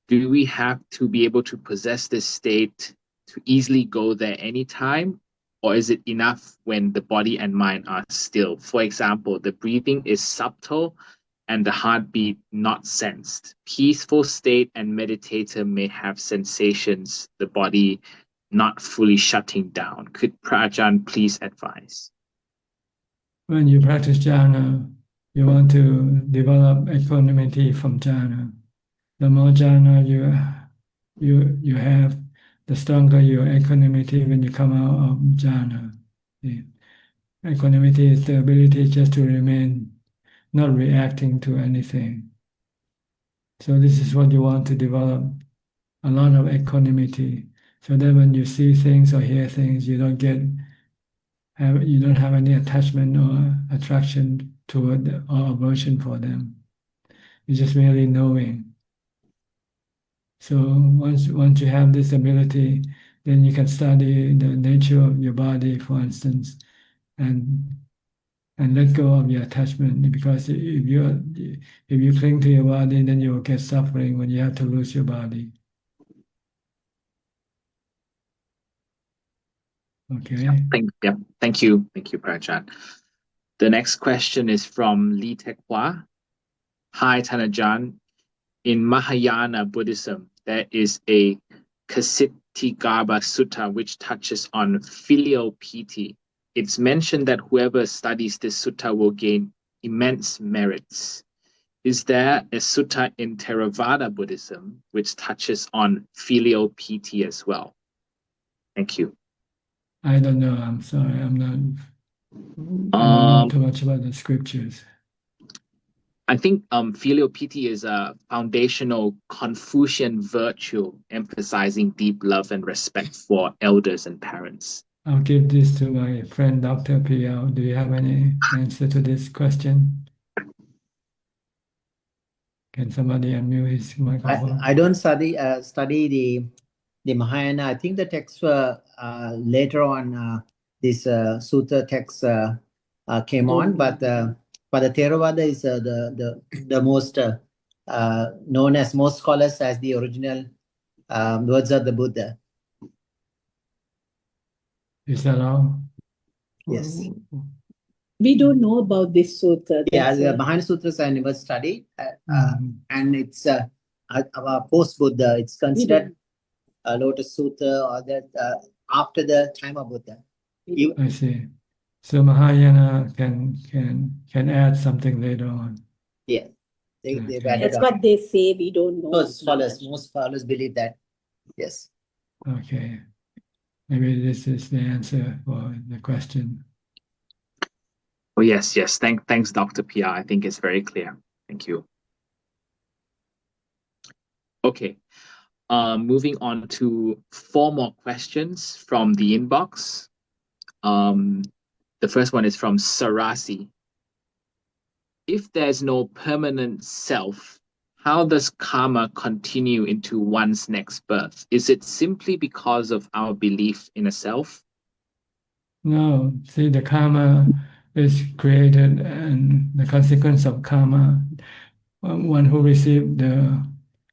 do we have to be able to possess this state to easily go there anytime? Or is it enough when the body and mind are still? For example, the breathing is subtle and the heartbeat not sensed. Peaceful state and meditator may have sensations, the body not fully shutting down. Could Prajan please advise? When you practice jhana, you want to develop equanimity from jhana. The more jhana you have, the stronger your equanimity when you come out of jhana. The equanimity is the ability just to remain not reacting to anything. So this is what you want to develop, a lot of equanimity, so that when you see things or hear things, you don't have any attachment or attraction toward or aversion for them. You're just merely knowing. So once you have this ability, then you can study the nature of your body, for instance, and let go of your attachment. Because if you cling to your body, then you will get suffering when you have to lose your body. Okay. Thank you, Prajan. The next question is from Lee Tekhwa. Hi, Thanajan. In Mahayana Buddhism, there is a Ksittigarbha Sutta which touches on filial piety. It's mentioned that whoever studies this sutta will gain immense merits. Is there a sutta in Theravada Buddhism which touches on filial piety as well? Thank you. I don't know. I'm sorry. I don't know too much about the scriptures. I think filial piety is a foundational Confucian virtue emphasizing deep love and respect for elders and parents. I'll give this to my friend Dr. Piao. Do you have any answer to this question? Can somebody unmute his microphone? I don't study the Mahayana. I think the texts were later on. This sutta text came on, but the Theravada is the most known as most scholars as the original words of the Buddha. Is that all? Yes. We don't know about this sutta. Yeah, the Mahayana Sutras I never studied, and it's post-Buddha. It's considered a Lotus Sutta or that after the time of Buddha. I see. So Mahayana can add something later on. Yeah, That's what they say. We don't know. Most scholars believe that. Yes. Okay. Maybe this is the answer for the question. Oh, yes. Thanks, Dr. Pia. I think it's very clear. Thank you. Okay. Moving on to 4 more questions from the inbox. The first one is from Sarasi. If there's no permanent self, how does karma continue into one's next birth? Is it simply because of our belief in a self? No, see, the karma is created, and the consequence of karma, one who received the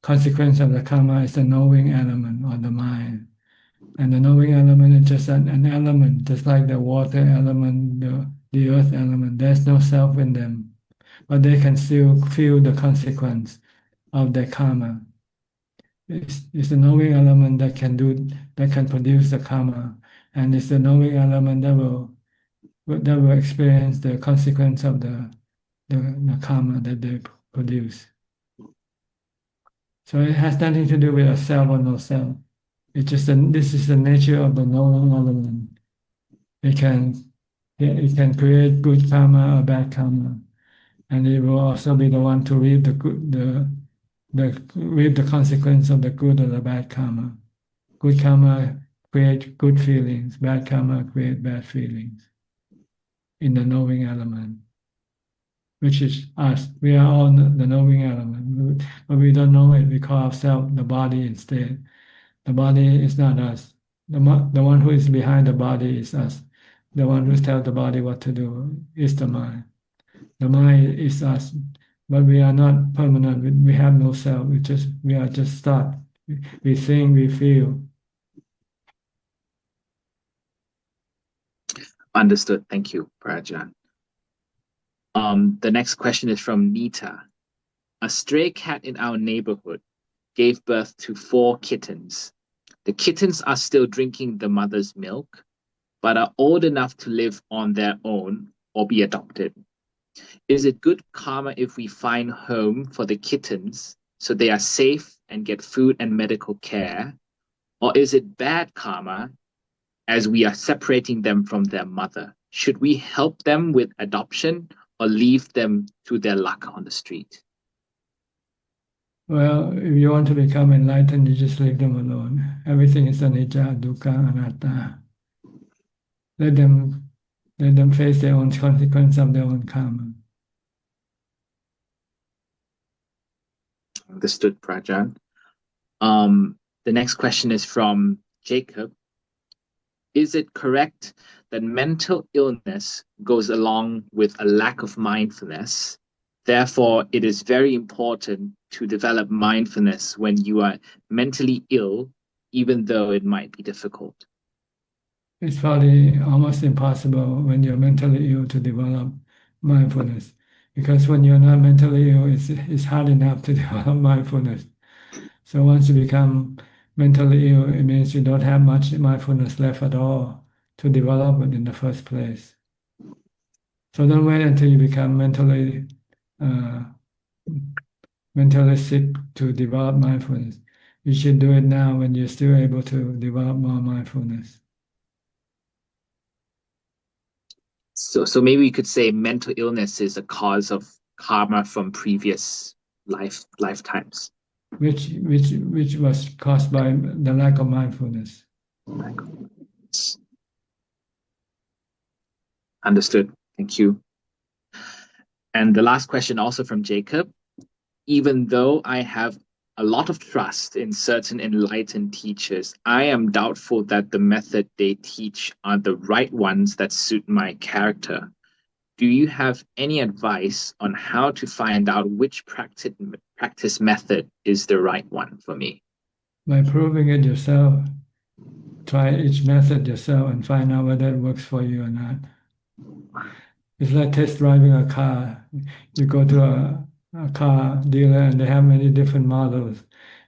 consequence of the karma is the knowing element or the mind. And the knowing element is just an element, just like the water element, the earth element. There's no self in them, but they can still feel the consequence of their karma. It's the knowing element that can produce the karma, and it's the knowing element that will experience the consequence of the karma that they produce. So it has nothing to do with a self or no self. It's just this is the nature of the knowing element. It can create good karma or bad karma, and it will also be the one to reap the consequence of the good or the bad karma. Good karma create good feelings. Bad karma create bad feelings. In the knowing element, which is us. We are all the knowing element, but we don't know it. We call ourselves the body instead. The body is not us. The one who is behind the body is us. The one who tells the body what to do is the mind. The mind is us. but we are not permanent. We have no self. We are just thought. We think, we feel. Understood. Thank you, Prajan. The next question is from Nita. A stray cat in our neighborhood gave birth to 4 kittens. The kittens are still drinking the mother's milk, but are old enough to live on their own or be adopted. Is it good karma if we find home for the kittens so they are safe and get food and medical care? Or is it bad karma as we are separating them from their mother? Should we help them with adoption or leave them to their luck on the street? Well, if you want to become enlightened, you just leave them alone. Everything is anicca, dukkha, anatta. Let them face their own consequence of their own karma. Understood, Prajan. The next question is from Jacob. Is it correct that mental illness goes along with a lack of mindfulness? Therefore, it is very important to develop mindfulness when you are mentally ill, even though it might be difficult. It's probably almost impossible when you're mentally ill to develop mindfulness, because when you're not mentally ill, it's hard enough to develop mindfulness. So once you become mentally ill, it means you don't have much mindfulness left at all to develop it in the first place. So don't wait until you become mentally sick to develop mindfulness. You should do it now when you're still able to develop more mindfulness. So maybe we could say mental illness is a cause of karma from previous lifetimes. Which was caused by the lack of mindfulness. Understood. Thank you. And the last question also from Jacob. Even though I have a lot of trust in certain enlightened teachers, I am doubtful that the method they teach are the right ones that suit my character. Do you have any advice on how to find out which practice method is the right one for me? By proving it yourself, try each method yourself and find out whether it works for you or not. It's like test driving a car. You go to a car dealer and they have many different models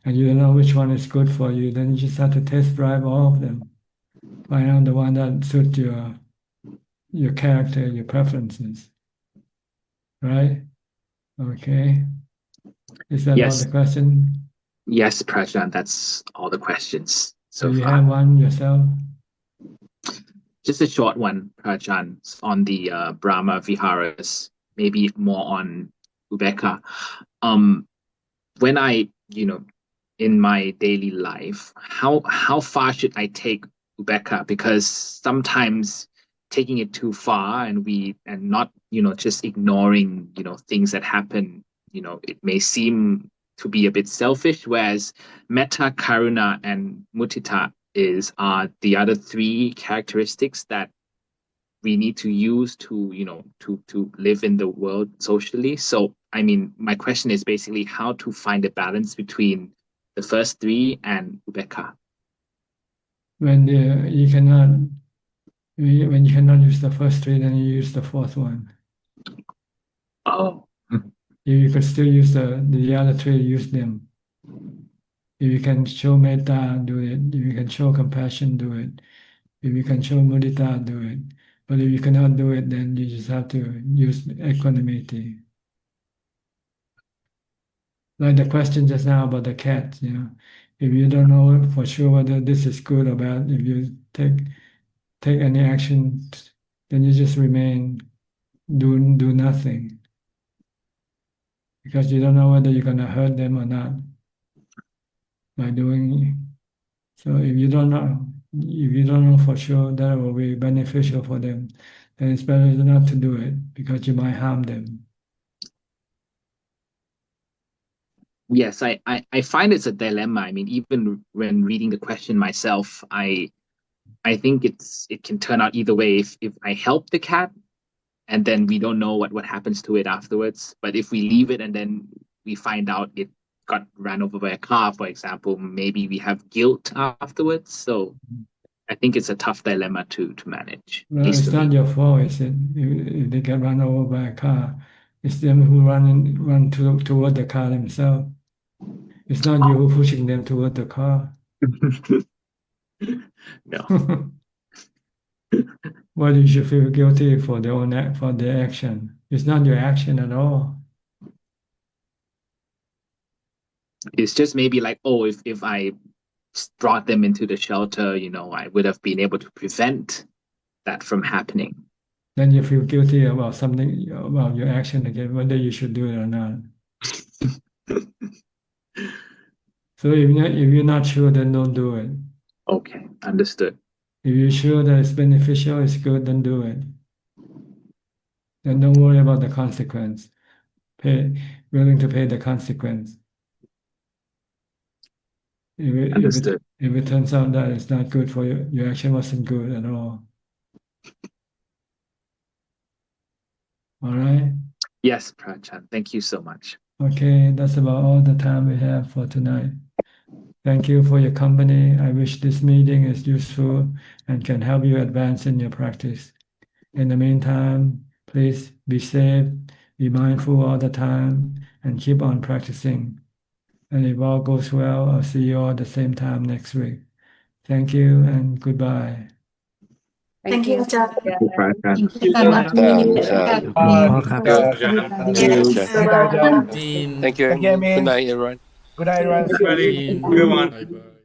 and you don't know which one is good for you, then you just have to test drive all of them. Find out the one that suits your character, your preferences. Right? Okay. Is that all the question? Yes, Prashant, that's all the questions so Do you far. have one yourself? Just a short one, Prashant, on the Brahma Viharas, maybe more on Ubeka. When I, in my daily life, how far should I take Ubeka? Because sometimes taking it too far and not, just ignoring, things that happen, it may seem to be a bit selfish, whereas metta, karuna, and mudita are the other 3 characteristics that we need to use to live in the world socially. So I mean, my question is basically how to find a balance between the first 3 and ubeka. When you cannot use the first 3, then you use the 4th one. Oh. You could still use the other 3, use them. If you can show metta, do it. If you can show compassion, do it. If you can show mudita, do it. But if you cannot do it, then you just have to use equanimity. Like the question just now about the cat, if you don't know for sure whether this is good or bad, if you take any action, then you just remain, do nothing. Because you don't know whether you're going to hurt them or not by doing. So if you don't know for sure that it will be beneficial for them, then it's better not to do it because you might harm them. Yes, I find it's a dilemma. I mean, even when reading the question myself, I think it can turn out either way. If I help the cat and then we don't know what happens to it afterwards. But if we leave it and then we find out it got ran over by a car, for example, maybe we have guilt afterwards. So I think it's a tough dilemma to manage. Well, it's not your fault, is it? If they get run over by a car, it's them who run toward the car themselves. It's not you who pushing them toward the car. No. Why you should feel guilty for their action? It's not your action at all. It's just maybe like, oh, if I brought them into the shelter, I would have been able to prevent that from happening. Then you feel guilty about something, about your action again, whether you should do it or not. So if you're not sure, then don't do it. Okay, understood. If you're sure that it's beneficial, it's good, then do it. Then don't worry about the consequence. Willing to pay the consequence. Understood. If it turns out that it's not good for you, your action wasn't good at all. All right? Yes, Prachan. Thank you so much. Okay, that's about all the time we have for tonight. Thank you for your company. I wish this meeting is useful and can help you advance in your practice. In the meantime, please be safe, be mindful all the time, and keep on practicing. And if all goes well, I'll see you all at the same time next week. Thank you and goodbye. Thank you, Ajahn. Thank you, Selamat Ajahn. menikmati. Thank you. Thank you, Amin. Good night, everyone. Good night, everyone. Everybody, good one. Bye bye.